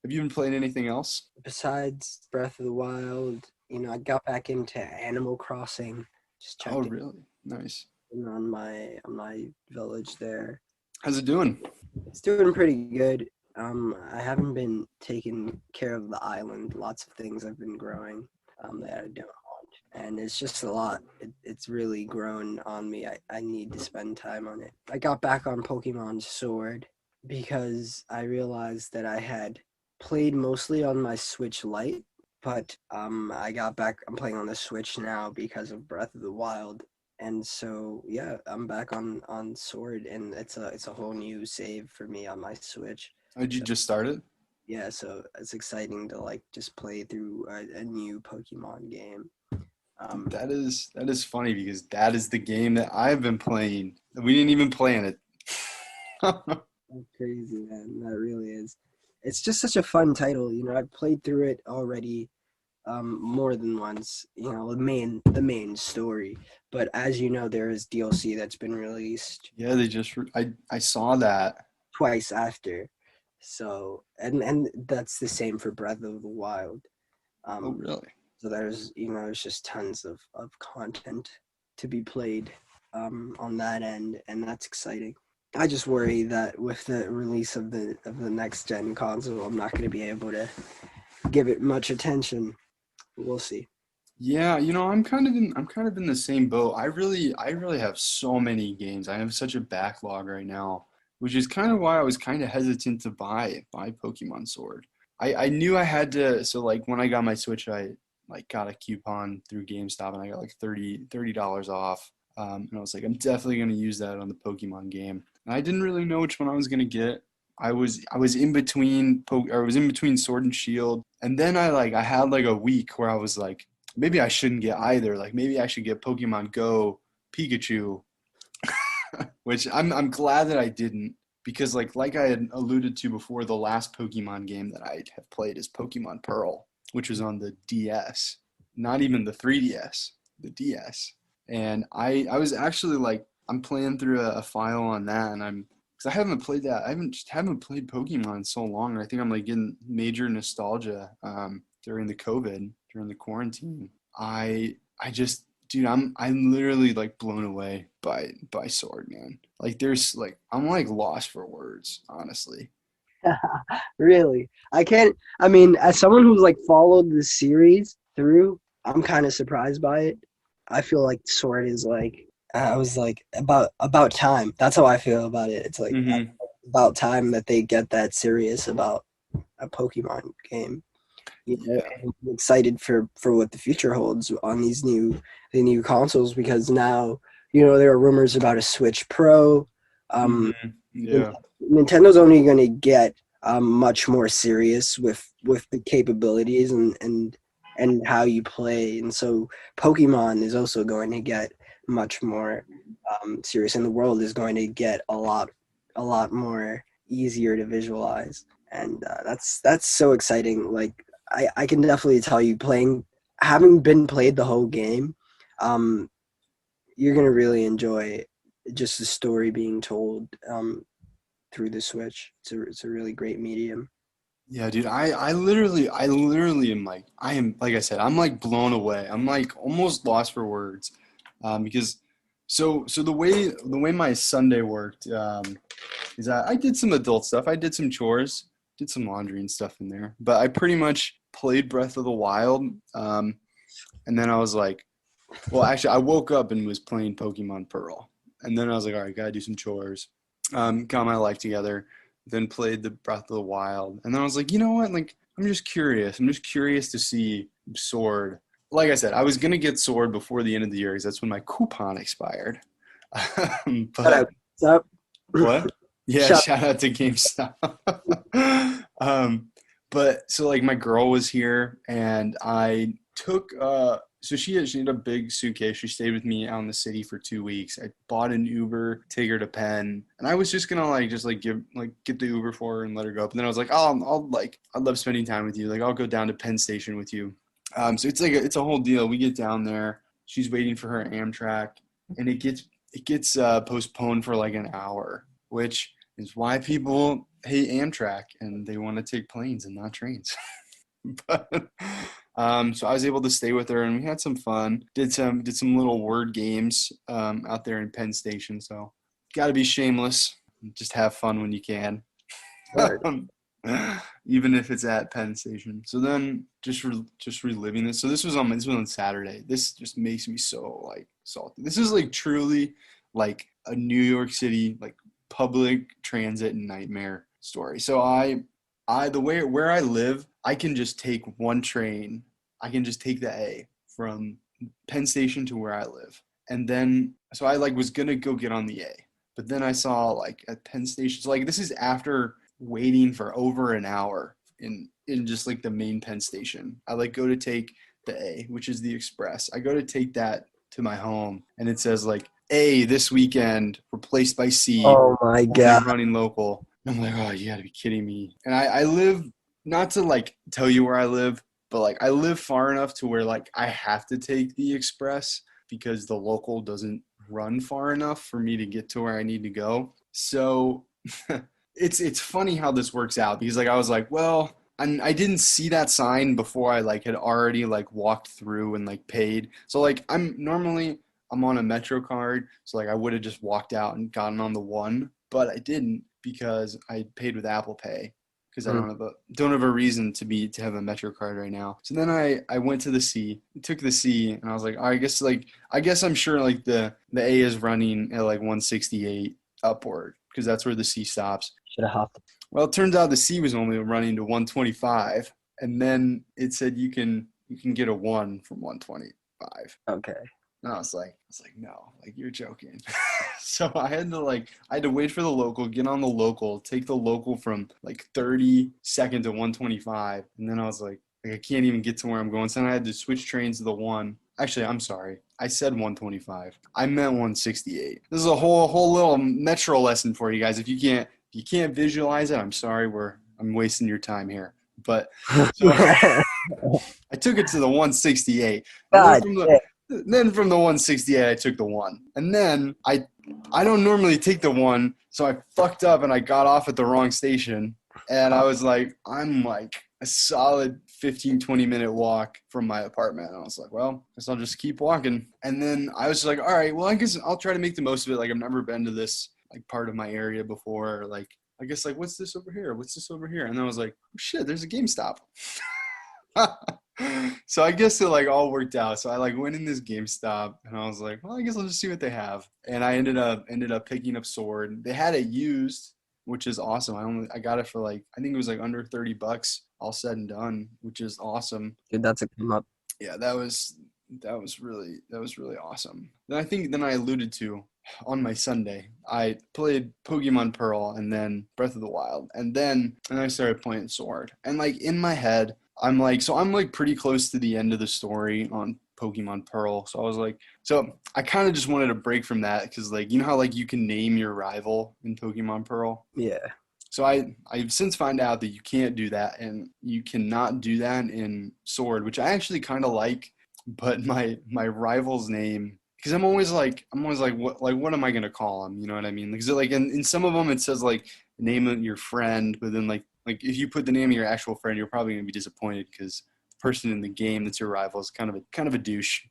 Have you been playing anything else? Besides Breath of the Wild, I got back into Animal Crossing. Just checked Oh, really? Nice. on my village there. How's it doing? It's doing pretty good. I haven't been taking care of the island. Lots of things I've been growing that I don't want, and it's just a lot. It's really grown on me. I need to spend time on it. I got back on Pokemon Sword because I realized that I had played mostly on my Switch Lite, but I got back. I'm playing on the Switch now because of Breath of the Wild. And so yeah, I'm back on Sword, and it's a whole new save for me on my Switch. Did you just start it? Yeah, so it's exciting to like just play through a new Pokemon game. That is funny because that is the game that I've been playing. We didn't even plan it. That's crazy, man. That really is. It's just such a fun title. I've played through it already more than once. The main story. But as you know, there is DLC that's been released. Yeah, I saw that twice after. So and that's the same for Breath of the Wild. Oh, really? So there's there's just tons of content to be played on that end, and that's exciting. I just worry that with the release of the next gen console, I'm not going to be able to give it much attention. We'll see. Yeah, I'm kind of in the same boat. I really have so many games. I have such a backlog right now, which is kind of why I was kind of hesitant to buy Pokemon Sword. I knew I had to, so like when I got my Switch, I like got a coupon through GameStop and I got like $30 off. And I was like, I'm definitely going to use that on the Pokemon game. And I didn't really know which one I was going to get. I was in between Sword and Shield, and then I had like a week where I was like, maybe I shouldn't get either. Like maybe I should get Pokemon Go Pikachu, which I'm glad that I didn't, because like I had alluded to before, the last Pokemon game that I have played is Pokemon Pearl, which was on the DS, not even the 3DS, the DS. And I was actually like, I'm playing through a file on that, and because I haven't played that. I haven't played Pokemon in so long. And I think I'm like getting major nostalgia during the quarantine. I just, dude, I'm literally like blown away by Sword, man. Like there's like I'm like lost for words, honestly. Really? I can't. I mean, as someone who's like followed the series through, I'm kind of surprised by it. I feel like Sword is like I was like about time. That's how I feel about it. It's like Mm-hmm. about time that they get that serious about a Pokemon game. You know, Yeah. and I'm excited for what the future holds on the new consoles because now there are rumors about a Switch Pro. Um, Mm-hmm. Yeah. Nintendo's only going to get much more serious with the capabilities and how you play, and so Pokemon is also going to get much more serious, and the world is going to get a lot more easier to visualize, and that's so exciting. Like I can definitely tell you, having been played the whole game, you're gonna really enjoy just the story being told through the Switch. It's a really great medium. Yeah, dude, I literally am like, like I said, I'm like blown away. I'm like almost lost for words, because so the way my Sunday worked, is that I did some adult stuff. I did some chores, did some laundry and stuff in there, but I pretty much played Breath of the Wild, and then I was like, well, actually, I woke up and was playing Pokemon Pearl, and then I was like, all right, gotta do some chores, got my life together, then played the Breath of the Wild, and then I was like, you know what? Like, I'm just curious. I'm just curious to see Sword. Like I said, I was gonna get Sword before the end of the year because that's when my coupon expired. Shut up. But What's up? what? Yeah, Shut shout out to GameStop. um, but so like my girl was here and I took so she had a big suitcase. She stayed with me out in the city for 2 weeks. I bought an Uber, take her to Penn, and I was just gonna get the Uber for her and let her go. But then I was like, oh, I love spending time with you. Like I'll go down to Penn Station with you. So it's like it's a whole deal. We get down there. She's waiting for her Amtrak, and it gets postponed for like an hour, which is why people hate Amtrak and they want to take planes and not trains. But so I was able to stay with her and we had some fun. Did some little word games out there in Penn Station. So got to be shameless. Just have fun when you can. Word. Even if it's at Penn Station. So then just reliving this. So this was on Saturday. This just makes me so like salty. This is like truly like a New York City like public transit nightmare story. So the way where I live, I can just take one train. I can just take the A from Penn Station to where I live. And then so I like was gonna go get on the A. But then I saw like at Penn Station. So like this is after waiting for over an hour in just like the main Penn Station. I like go to take the A, which is the express. I go to take that to my home and it says like A this weekend replaced by C, Oh my only god. running local. I'm like, oh, you gotta be kidding me. And I live, not to like tell you where I live, but like I live far enough to where like I have to take the express because the local doesn't run far enough for me to get to where I need to go. So it's funny how this works out because like I was like, well, I didn't see that sign before I like had already like walked through and like paid. So like I'm on a Metro card, so like I would have just walked out and gotten on the one, but I didn't because I paid with Apple Pay because I don't have a reason to have a Metro card right now. So then I went to the C, took the C, and I was like, I guess I'm sure like the A is running at like 168 upward because that's where the C stops. Should have hopped. Well, it turns out the C was only running to 125, and then it said you can get a 1 from 125. Okay. And I was like, no, like you're joking. So I had to wait for the local, get on the local, take the local from like 32nd to 125, and then I was like I can't even get to where I'm going. So then I had to switch trains to the one. Actually, I'm sorry. I said 125. I meant 168. This is a whole little metro lesson for you guys. If you can't visualize it, I'm sorry. I'm wasting your time here. But so I took it to the 168. God. Then from the 168, I took the 1. And then I don't normally take the 1, so I fucked up and I got off at the wrong station. And I was like, I'm like a solid 15, 20-minute walk from my apartment. And I was like, well, I guess I'll just keep walking. And then I was like, all right, well, I guess I'll try to make the most of it. Like, I've never been to this like part of my area before. Or, like, I guess like, what's this over here? What's this over here? And then I was like, oh, shit, there's a GameStop. So I guess it like all worked out. So I like went in this GameStop and I was like, well, I guess I'll just see what they have. And I ended up picking up Sword. They had it used, which is awesome. I got it for like, I think it was like under $30 all said and done, which is awesome. Dude, that's a come up. Yeah, that was really awesome. Then I alluded to on my Sunday, I played Pokemon Pearl and then Breath of the Wild, and I started playing Sword. And like in my head, I'm like pretty close to the end of the story on Pokemon Pearl. So I was like, so I kind of just wanted a break from that because like, you know how like you can name your rival in Pokemon Pearl? Yeah. So I've since found out that you can't do that, and you cannot do that in Sword, which I actually kind of like. But my rival's name, because I'm always like what am I gonna call him? You know what I mean? Because like in some of them it says like name of your friend, but then like if you put the name of your actual friend, you're probably gonna be disappointed because the person in the game that's your rival is kind of a douche.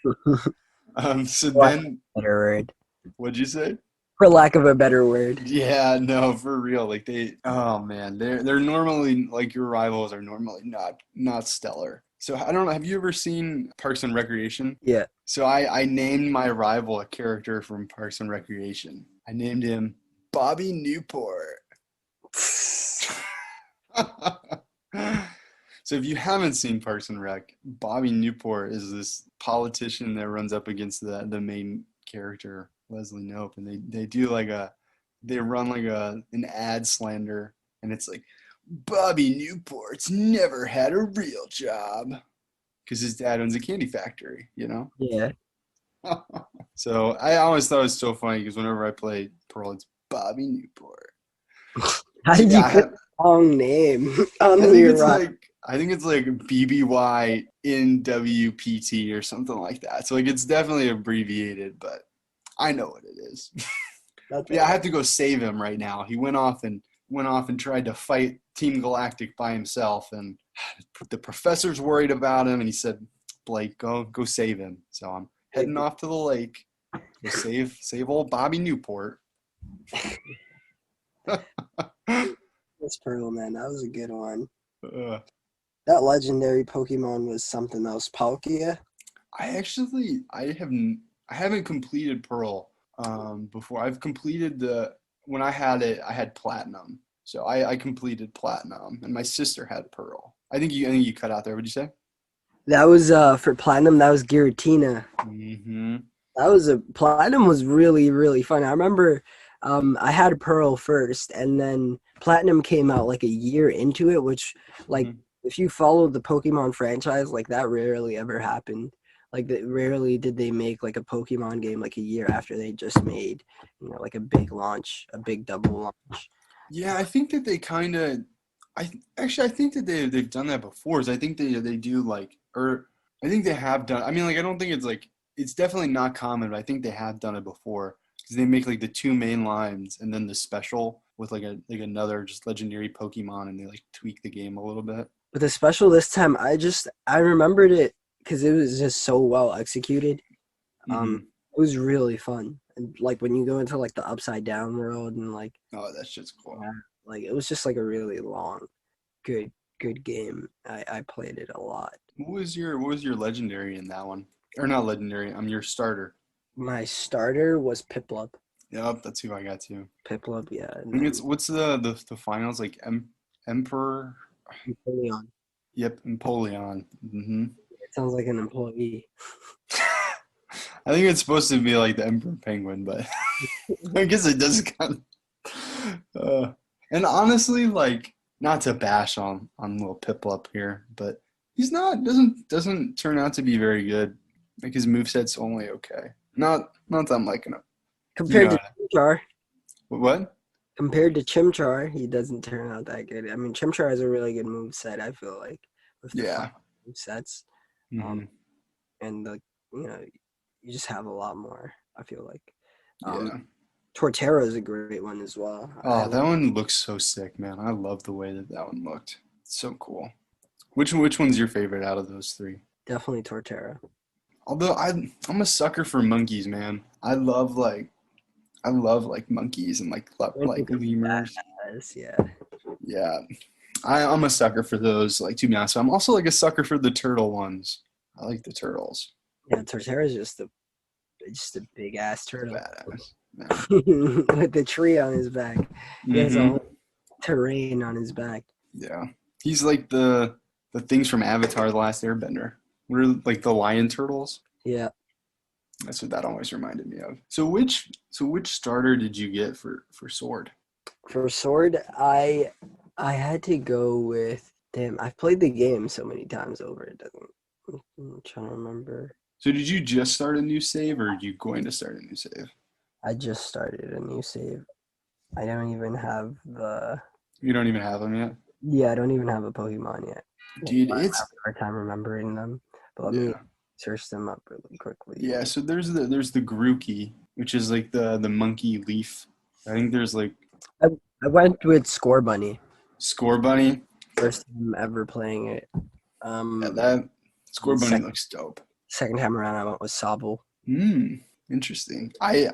So then, better word. What'd you say? For lack of a better word. Yeah, no, for real. Like oh man, they're normally like your rivals are normally not stellar. So I don't know. Have you ever seen Parks and Recreation? Yeah. So I named my rival a character from Parks and Recreation. I named him Bobby Newport. So if you haven't seen Parks and Rec, Bobby Newport is this politician that runs up against the main character, Leslie Knope, and they run like an ad slander, and it's like, Bobby Newport's never had a real job because his dad owns a candy factory, you know? Yeah. So I always thought it was so funny because whenever I play Pearl, it's Bobby Newport. How did you put a long name on your rock? I think it's like BBY in WPT or something like that. So like it's definitely abbreviated, but I know what it is. Yeah, I have to go save him right now. He went off and tried to fight Team Galactic by himself, and the professor's worried about him, and he said, Blake, go save him. So I'm heading off to the lake to save old Bobby Newport. That's Pearl, man. That was a good one. That legendary Pokemon was something else. Palkia? I haven't completed Pearl before. I've completed when I had it, I had Platinum. So I completed Platinum, and my sister had Pearl. I think you cut out there. What'd you say? That was for Platinum. That was Giratina. Mm-hmm. Platinum was really, really fun. I remember I had Pearl first, and then Platinum came out like a year into it, which like if you follow the Pokemon franchise, like that rarely ever happened. Like rarely did they make like a Pokemon game like a year after they just made, like a big launch, a big double launch. Yeah, I think that they kind of. I think that they've done that before. So I think they do like, or I think they have done. I mean, like I don't think it's like it's definitely not common, but I think they have done it before because they make like the two main lines and then the special with like another just legendary Pokemon, and they like tweak the game a little bit. But the special this time, I remembered it because it was just so well executed. It was really fun, and like when you go into like the upside down world and like, oh, that shit's cool. Like it was just like a really long, good game. I played it a lot. What was your legendary in that one? Or not legendary? I'm your starter. My starter was Piplup. Yep, that's who I got too. Piplup, yeah. I think it's what's the finals like? Emperor. Empoleon. Yep, Empoleon. Mm-hmm. It sounds like an employee. I think it's supposed to be like the Emperor Penguin, but I guess it does kind of. And honestly, like, not to bash on little Piplup here, but he's doesn't turn out to be very good. Like his moveset's only okay. Not that I'm liking him. Compared to Chimchar. What? Compared to Chimchar, he doesn't turn out that good. I mean, Chimchar has a really good moveset, I feel like. With the movesets. Mm-hmm. And you just have a lot more, I feel like. Yeah. Torterra is a great one as well. Oh, that one looks so sick, man. I love the way that one looked. It's so cool. Which one's your favorite out of those three? Definitely Torterra. Although I'm a sucker for monkeys, man. I love monkeys and like lemurs. Yeah. Yeah, I'm a sucker for those. Like, to be honest, I'm also like a sucker for the turtle ones. I like the turtles. Yeah, Torterra is just a big ass turtle Badass. Yeah. with the tree on his back. He has a Hmm. whole terrain on his back. Yeah. He's like the things from Avatar: The Last Airbender. We're like the lion turtles. Yeah. That's what that always reminded me of. So which starter did you get for sword? For sword, I had to go with damn. I've played the game so many times over. It doesn't. I'm trying to remember. So did you just start a new save, or are you going to start a new save? I just started a new save. I don't even have the. You don't even have them yet? Yeah, I don't even have a Pokemon yet. Dude, I have it's a hard time remembering them. But let me yeah. search them up really quickly. Yeah, so there's the Grookey, which is like the monkey leaf. I think there's like I went with Score Bunny. Score Bunny. First time ever playing it. Yeah, that Score Bunny Second, looks dope. second time around, I went with Sobble. Interesting. I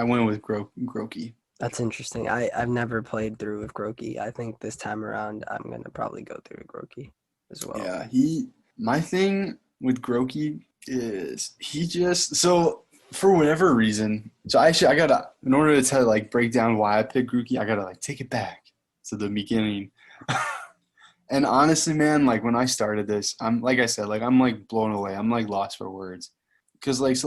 went with Grookey. That's interesting. I've never played through with Groki. I think this time around I'm gonna probably go through Groki as well. Yeah, my thing with Groki is he just so for whatever reason. So actually, I gotta in order to like break down why I picked Grookey, I gotta like take it back to the beginning. And honestly, man, like when I started this, I'm like I said, like I'm like blown away. I'm like lost for words, because like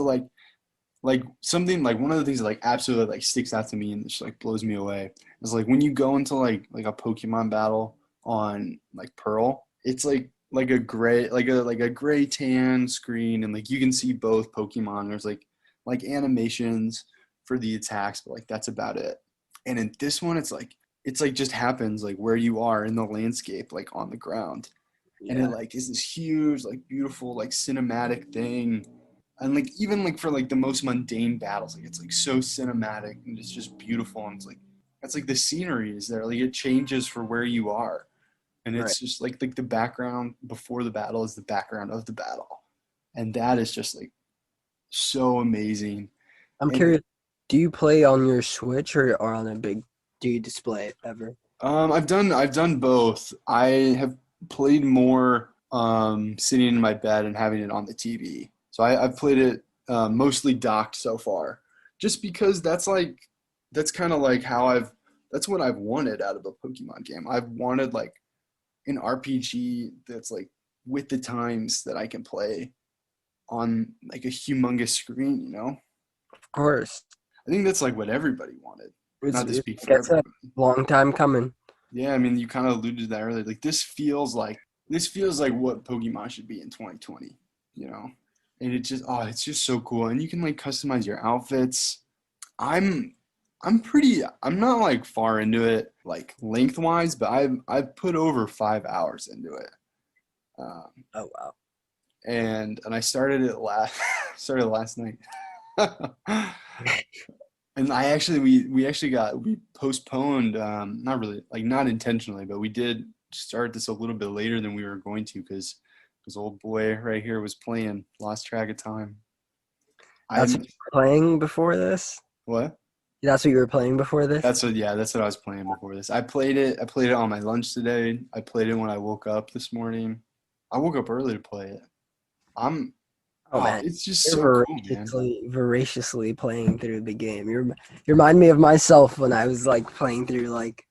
something like one of the things that like absolutely like sticks out to me and just like blows me away is like when you go into like a Pokemon battle on like Pearl, it's like a gray like a gray tan screen, and like you can see both Pokemon. There's like animations for the attacks, but like that's about it. And in this one, it's like just happens like where you are in the landscape, like on the ground, and it Yeah, like is this huge like beautiful like cinematic thing. And like even like for like the most mundane battles, like it's like so cinematic and it's just beautiful, and it's like that's like the scenery is there, like it changes for where you are, and right. it's just like the background before the battle is the background of the battle, and that is just like so amazing. I'm And curious. Do you play on your Switch or on a big? Do you display it ever? I've done both. I have played more sitting in my bed and having it on the TV. So I've played it mostly docked so far, just because that's kind of like how that's what I've wanted out of a Pokemon game. I've wanted like an RPG that's like with the times that I can play on like a humongous screen. Of course. I think that's like what everybody wanted. Not to speak for It's a everybody. long time coming. Yeah, I mean, you kind of alluded to that earlier. Like this feels like what Pokemon should be in 2020, you know? And it's just so cool. And you can like customize your outfits. I'm I'm not like far into it like lengthwise, but I've put over 5 hours into it. Um, Oh wow. and I started it last started last night. And we postponed, not really, like not intentionally, but we did start this a little bit later than we were going to because old boy right here was playing, lost track of time. That's what I'm you were playing before this? what? That's what you were playing before this? That's what I was playing before this. I played it on my lunch today. I played it when I woke up this morning. I woke up early to play it. I'm Oh oh, man. it's just You're so cool, man. voraciously playing through the game. You remind me of myself when I was like playing through like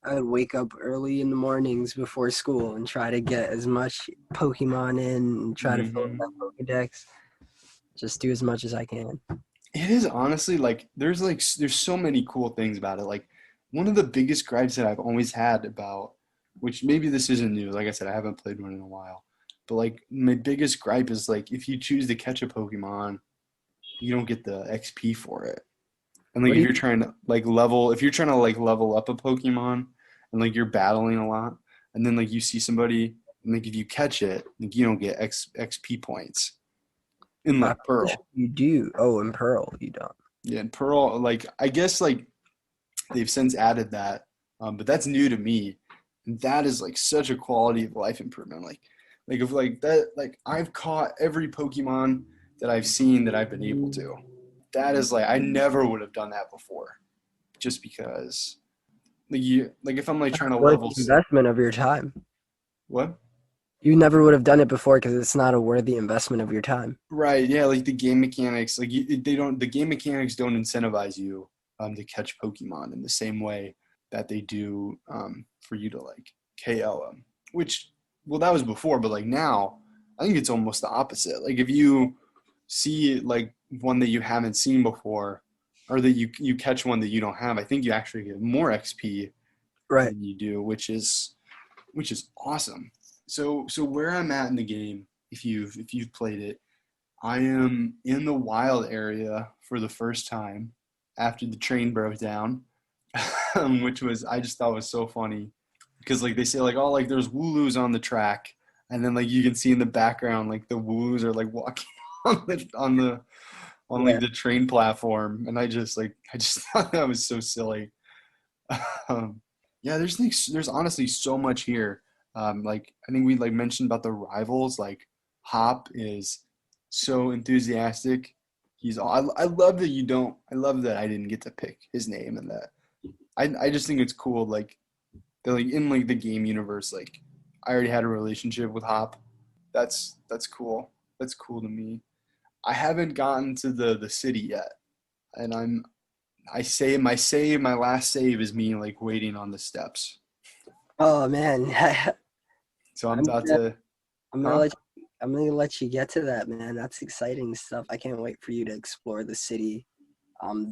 I would wake up early in the mornings before school and try to get as much Pokemon in and try to fill up Hmm. that Pokedex. Just do as much as I can. It is honestly there's so many cool things about it. Like one of the biggest gripes that I've always had about, which maybe this isn't new. Like I said, I haven't played one in a while. But like my biggest gripe is like if you choose to catch a Pokemon, you don't get the XP for it. And like What do if you you're trying to like level up a Pokemon and like you're battling a lot, and then like you see somebody and like if you catch it, like you don't get XP points in I'm like pretty sure Pearl. you do. Oh, in Pearl you don't. Yeah, and Pearl, like I guess like they've since added that, but that's new to me. And that is like such a quality of life improvement. Like if like that, like I've caught every Pokemon that I've seen that I've been able to. That is like, I never would have done that before, just because like if I'm like trying to Worth level the investment of your time. what? You never would have done it before because it's not a worthy investment of your time. Right, yeah, like the game mechanics, like the game mechanics don't incentivize you to catch Pokemon in the same way that they do for you to like KO them. Which, well, that was before, but like now, I think it's almost the opposite. Like if you see like one that you haven't seen before, or that you catch one that you don't have, I think you actually get more XP Right. than you do, which is awesome. So where I'm at in the game, if you've played it, I am in the wild area for the first time after the train broke down, which was I just thought was so funny because like they say like oh like there's Wooloos on the track, and then like you can see in the background like the Wooloos are like walking on Yeah. like the train platform, and I just thought that was so silly. um, yeah, there's honestly so much here. Like I think we like mentioned about the rivals. Like Hop is so enthusiastic. I love that you don't. I love that I didn't get to pick his name, and that I just think it's cool. Like that like in like the game universe. Like I already had a relationship with Hop. That's cool. That's cool to me. I haven't gotten to the city yet, and my last save is me like waiting on the steps. Oh man. So I'm I'm about gonna, to, I'm gonna huh? let you get to that, man. That's exciting stuff. I can't wait for you to explore the city.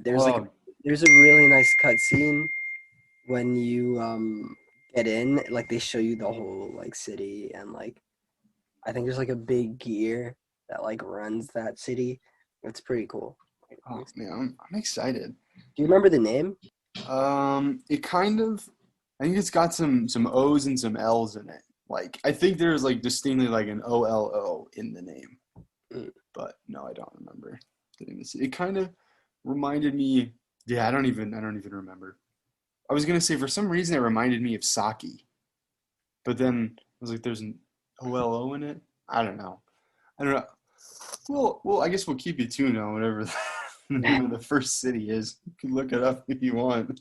There's like Oh, there's a really nice cutscene when you get in. Like they show you the whole like city, and like I think there's like a big gear that like runs that city. It's pretty cool. oh man, I'm excited. Do you remember the name? It kind of, I think it's got some O's and some L's in it. Like I think there's like distinctly like an OLO in the name, Mm. but no, I don't remember. It kind of reminded me. Yeah, I don't even remember. I was gonna say for some reason it reminded me of Saki, but then I was like, there's an OLO in it. I don't know. I don't know. Well, I guess we'll keep you tuned on whatever the name of the first city is. You can look it up if you want.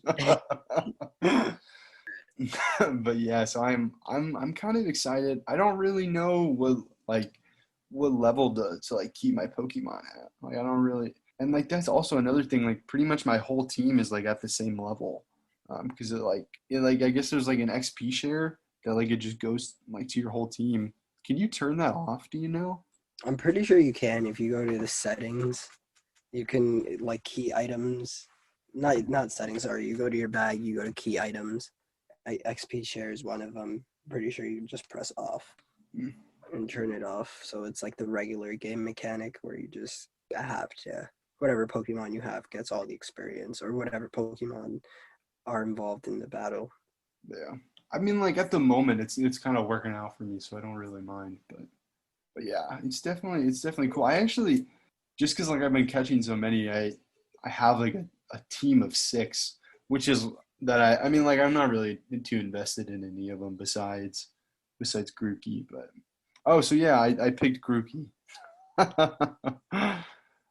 But yeah, so I'm kind of excited. I don't really know what level to like keep my Pokemon at. Like I don't really, and like that's also another thing. Like pretty much my whole team is like at the same level, because it I guess there's like an XP share that like it just goes like to your whole team. Can you turn that off? Do you know? I'm pretty sure you can if you go to the settings. You can like key items. Not settings. Sorry, you go to your bag. You go to key items. XP share is one of them. I'm pretty sure you can just press off Hmm. and turn it off. So it's like the regular game mechanic where you just have to whatever Pokemon you have gets all the experience or whatever Pokemon are involved in the battle. Yeah. I mean, like at the moment, it's kind of working out for me, so I don't really mind. But yeah, it's definitely cool. I actually just because like I've been catching so many, I have like a team of six, which is that I mean like I'm not really too invested in any of them besides Grookey, but oh so yeah, I picked Grookey.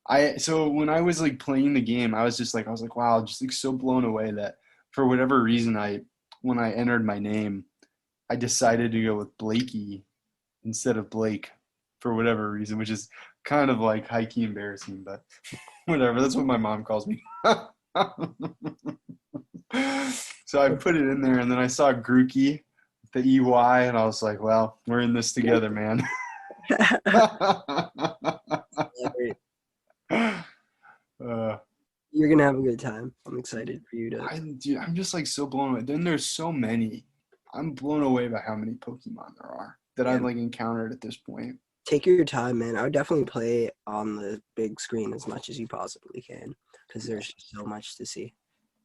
I so when I was like playing the game, I was like wow, just like so blown away that for whatever reason I when I entered my name, I decided to go with Blakey instead of Blake for whatever reason, which is kind of like high key embarrassing, but whatever. That's what my mom calls me. So I put it in there, and then I saw Grookey, the EY, and I was like, well, we're in this together, man. uh, You're gonna have a good time. I'm excited for you to dude, I'm just like so blown away. Then there's so many. I'm blown away by how many Pokemon there are that yeah, I've like encountered at this point. take your time, man. I would definitely play on the big screen as much as you possibly can because there's just so much to see.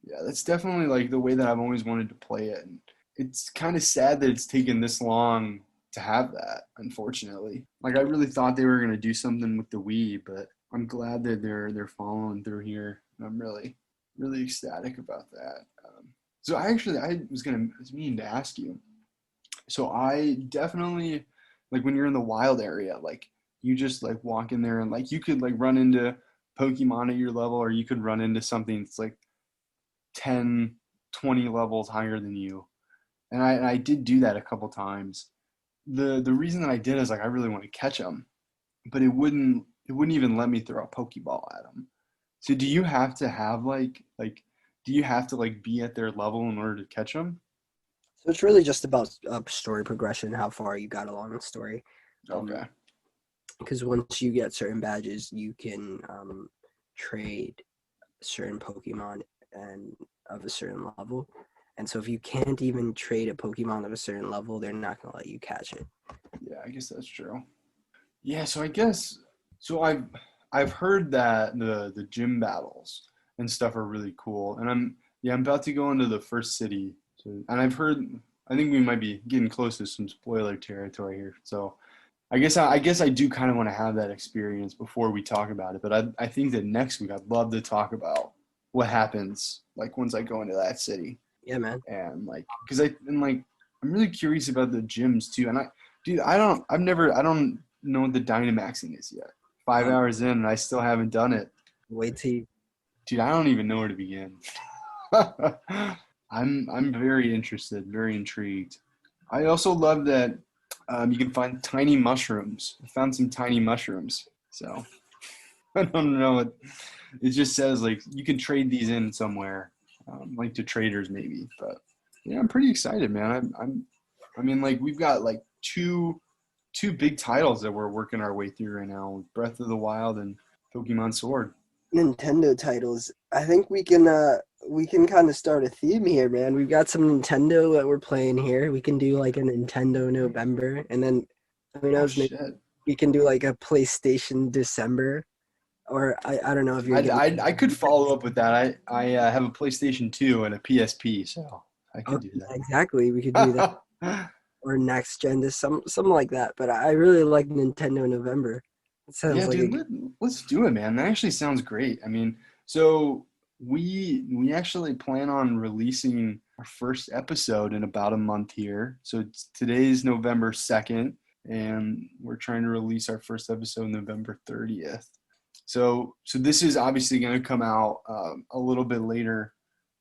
Yeah, that's definitely like the way that I've always wanted to play it. And it's kind of sad that it's taken this long to have that, unfortunately. Like I really thought they were going to do something with the Wii, but I'm glad that they're following through here. I'm really ecstatic about that. So I was meaning to ask you. So I definitely like when you're in the wild area, like you just like walk in there and like you could like run into Pokemon at your level, or you could run into something that's like 10, 20 levels higher than you. And I did do that a couple times. The reason that I did is like I really want to catch them, but it wouldn't even let me throw a Pokeball at them. So do you have to have like do you have to like be at their level in order to catch them? So it's really just about story progression, how far you got along the story. Okay. Because once you get certain badges, you can trade certain Pokemon and of a certain level. And so if you can't even trade a Pokemon of a certain level, they're not gonna let you catch it. Yeah, I guess that's true. Yeah, so I guess so I've heard that the gym battles and stuff are really cool. And I'm about to go into the first city. So, and I think we might be getting close to some spoiler territory here. So I guess I do kind of want to have that experience before we talk about it. But I think that next week I'd love to talk about what happens like once I go into that city. Yeah, man. And like because I'm really curious about the gyms too. And dude, I don't know what the Dynamaxing is yet. 5 hours in and I still haven't done it. Wait till you. Dude, I don't even know where to begin. I'm very interested, very intrigued. I also love that you can find tiny mushrooms. I found some tiny mushrooms. So I don't know what it just says. Like you can trade these in somewhere, like to traders maybe. But yeah, I'm pretty excited, man. I mean, like we've got like two big titles that we're working our way through right now: Breath of the Wild and Pokemon Sword. Nintendo titles. I think we can kind of start a theme here, man. We've got some Nintendo that we're playing here. We can do like a Nintendo November, and then who Oh knows, maybe shit! we can do like a PlayStation December, or I don't know if you're getting. I could follow up with that. I have a PlayStation 2 and a PSP, so I Oh, could do yeah, exactly. We could do that, that. or next gen, to something like that. But I really like Nintendo November. It sounds Yeah, like a dude, let's do it, man. That actually sounds great. I mean, so we actually plan on releasing our first episode in about a month here. So today's November 2nd, and we're trying to release our first episode November 30th. So this is obviously going to come out a little bit later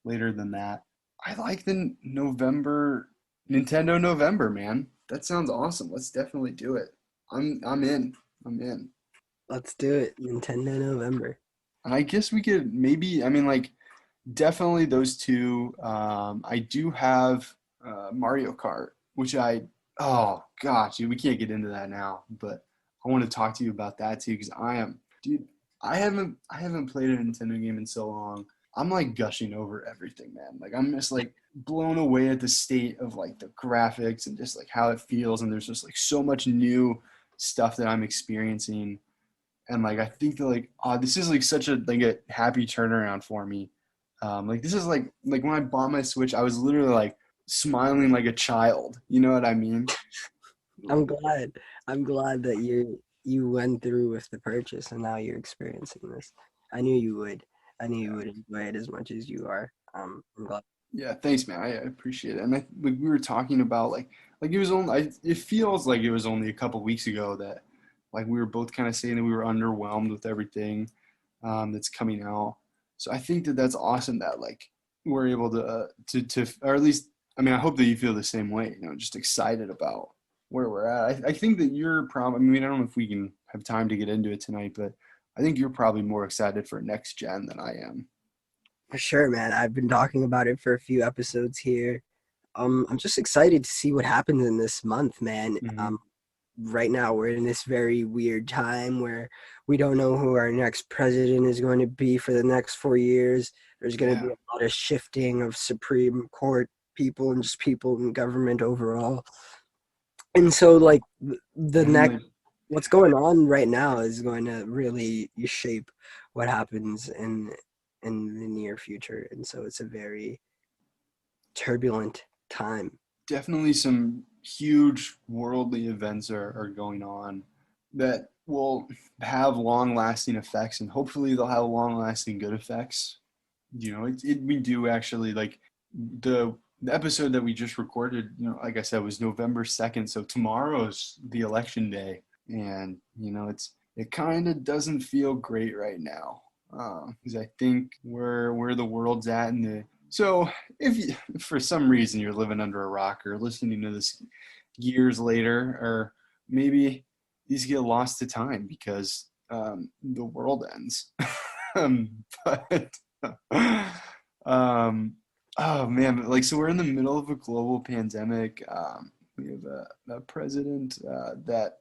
than that. I like the Nintendo November, man. That sounds awesome. Let's definitely do it. I'm in. I'm in. let's do it, Nintendo November. And I guess we could maybe, I mean, like, definitely those two. I do have Mario Kart, which oh gosh, dude, we can't get into that now, but I want to talk to you about that too, because dude, I haven't played a Nintendo game in so long. I'm like gushing over everything, man. Like, I'm just like blown away at the state of like the graphics and just like how it feels. And there's just like so much new stuff that I'm experiencing. And like I think that like this is like such a happy turnaround for me. Like this is like when I bought my Switch, I was literally like smiling like a child. You know what I mean? I'm glad. I'm glad that you went through with the purchase and now you're experiencing this. I knew you would. I knew you would enjoy it as much as you are. I'm glad. Yeah, thanks, man. I appreciate it. And like we were talking about like it was only it feels like it was only a couple weeks ago that like we were both kind of saying that we were underwhelmed with everything that's coming out. So I think that that's awesome that like we're able to or at least I mean I hope that you feel the same way. You know, just excited about where we're at. I think that you're probably. I mean, I don't know if we can have time to get into it tonight, but I think you're probably more excited for next gen than I am. For sure, man. I've been talking about it for a few episodes here. I'm just excited to see what happens in this month, man. Hmm. Right now we're in this very weird time where we don't know who our next president is going to be for the next 4 years. There's going to be Yeah. a lot of shifting of Supreme Court people and just people in government overall. And so, like, the And next, like what's going on right now is going to really shape what happens in the near future. And so it's a very turbulent time. definitely some huge worldly events are going on that will have long lasting effects and hopefully they'll have long lasting good effects. You know, we do actually like the the episode that we just recorded, like I said, was November 2nd. So tomorrow's the election day. And, it kind of doesn't feel great right now. Because I think where the world's at so if for some reason you're living under a rock or listening to this years later, or maybe these get lost to time because the world ends. But oh man, so we're in the middle of a global pandemic. We have a president that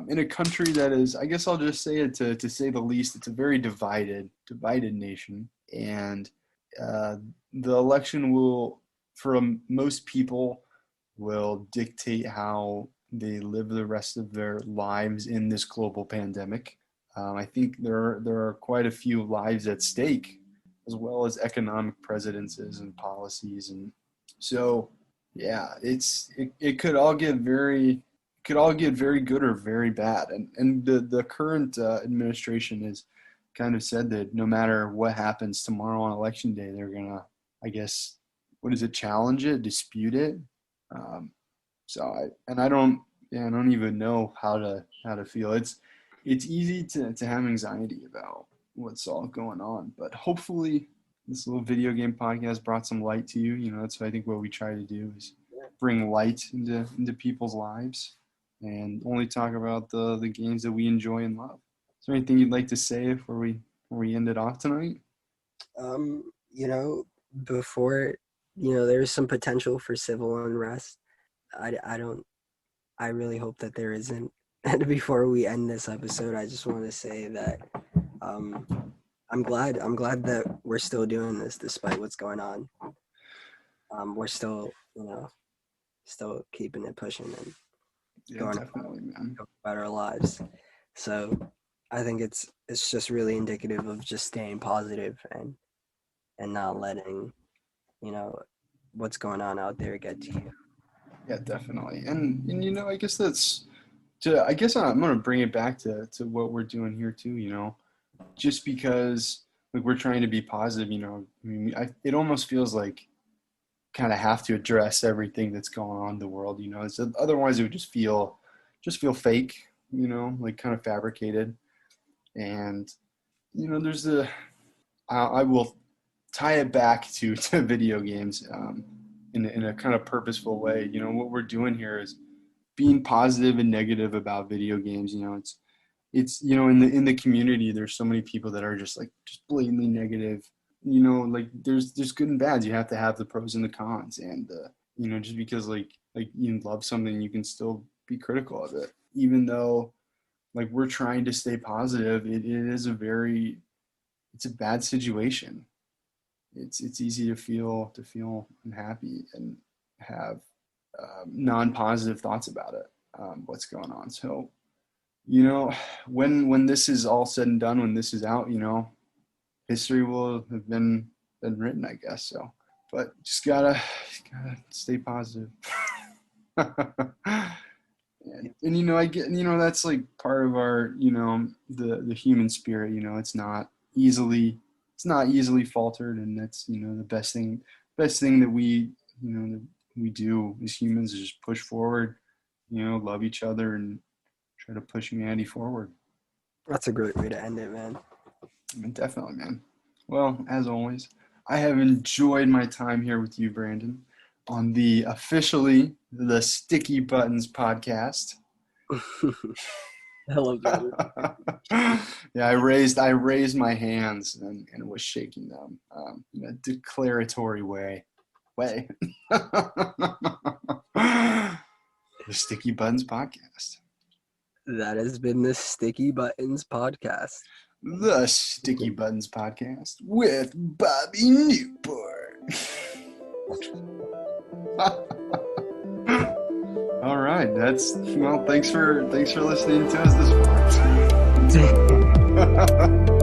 in a country that is, I guess I'll just say it to say the least, it's a very divided nation. And the election will, for most people, will dictate how they live the rest of their lives in this global pandemic. I think there are quite a few lives at stake, as well as economic precedences and policies. And so, yeah, it could all get very good or very bad. And the current administration has kind of said that no matter what happens tomorrow on election day, they're gonna, I guess, challenge it, dispute it. I don't even know how to feel. It's easy to have anxiety about what's all going on, but hopefully this little video game podcast brought some light to you. That's what I think what we try to do is bring light into people's lives and only talk about the games that we enjoy and love. Is there anything you'd like to say before we end it off tonight? Before, there's some potential for civil unrest. I really hope that there isn't. And before we end this episode, I just want to say that I'm glad that we're still doing this despite what's going on. We're still, still keeping it pushing and going about our lives. So I think it's just really indicative of just staying positive and not letting, what's going on out there get to you. Yeah, definitely. And I guess I'm going to bring it back to what we're doing here too, just because we're trying to be positive, it almost feels like kind of have to address everything that's going on in the world, so otherwise it would just feel fake, kind of fabricated. And, there's I will tie it back to video games in a kind of purposeful way. What we're doing here is being positive and negative about video games. It's in the community, there's so many people that are just blatantly negative. There's good and bad. You have to have the pros and the cons. And just because you love something, you can still be critical of it, even though we're trying to stay positive. It's a bad situation. It's easy to feel unhappy and have non-positive thoughts about it, what's going on. So, when this is all said and done, when this is out, history will have been written, I guess. So, but just gotta stay positive. And I get, that's part of our, the human spirit. It's not easily faltered, and that's the best thing that we do as humans is just push forward, love each other and try to push humanity forward. That's a great way to end it, man. Definitely, man. Well, as always, I have enjoyed my time here with you, Brandon, on the Sticky Buttons podcast. I love that. Yeah, I raised my hands and was shaking them in a declaratory way. The Sticky Buttons podcast. That has been the Sticky Buttons podcast. The Sticky Buttons podcast with Bobby Newport. All right, thanks for listening to us this far.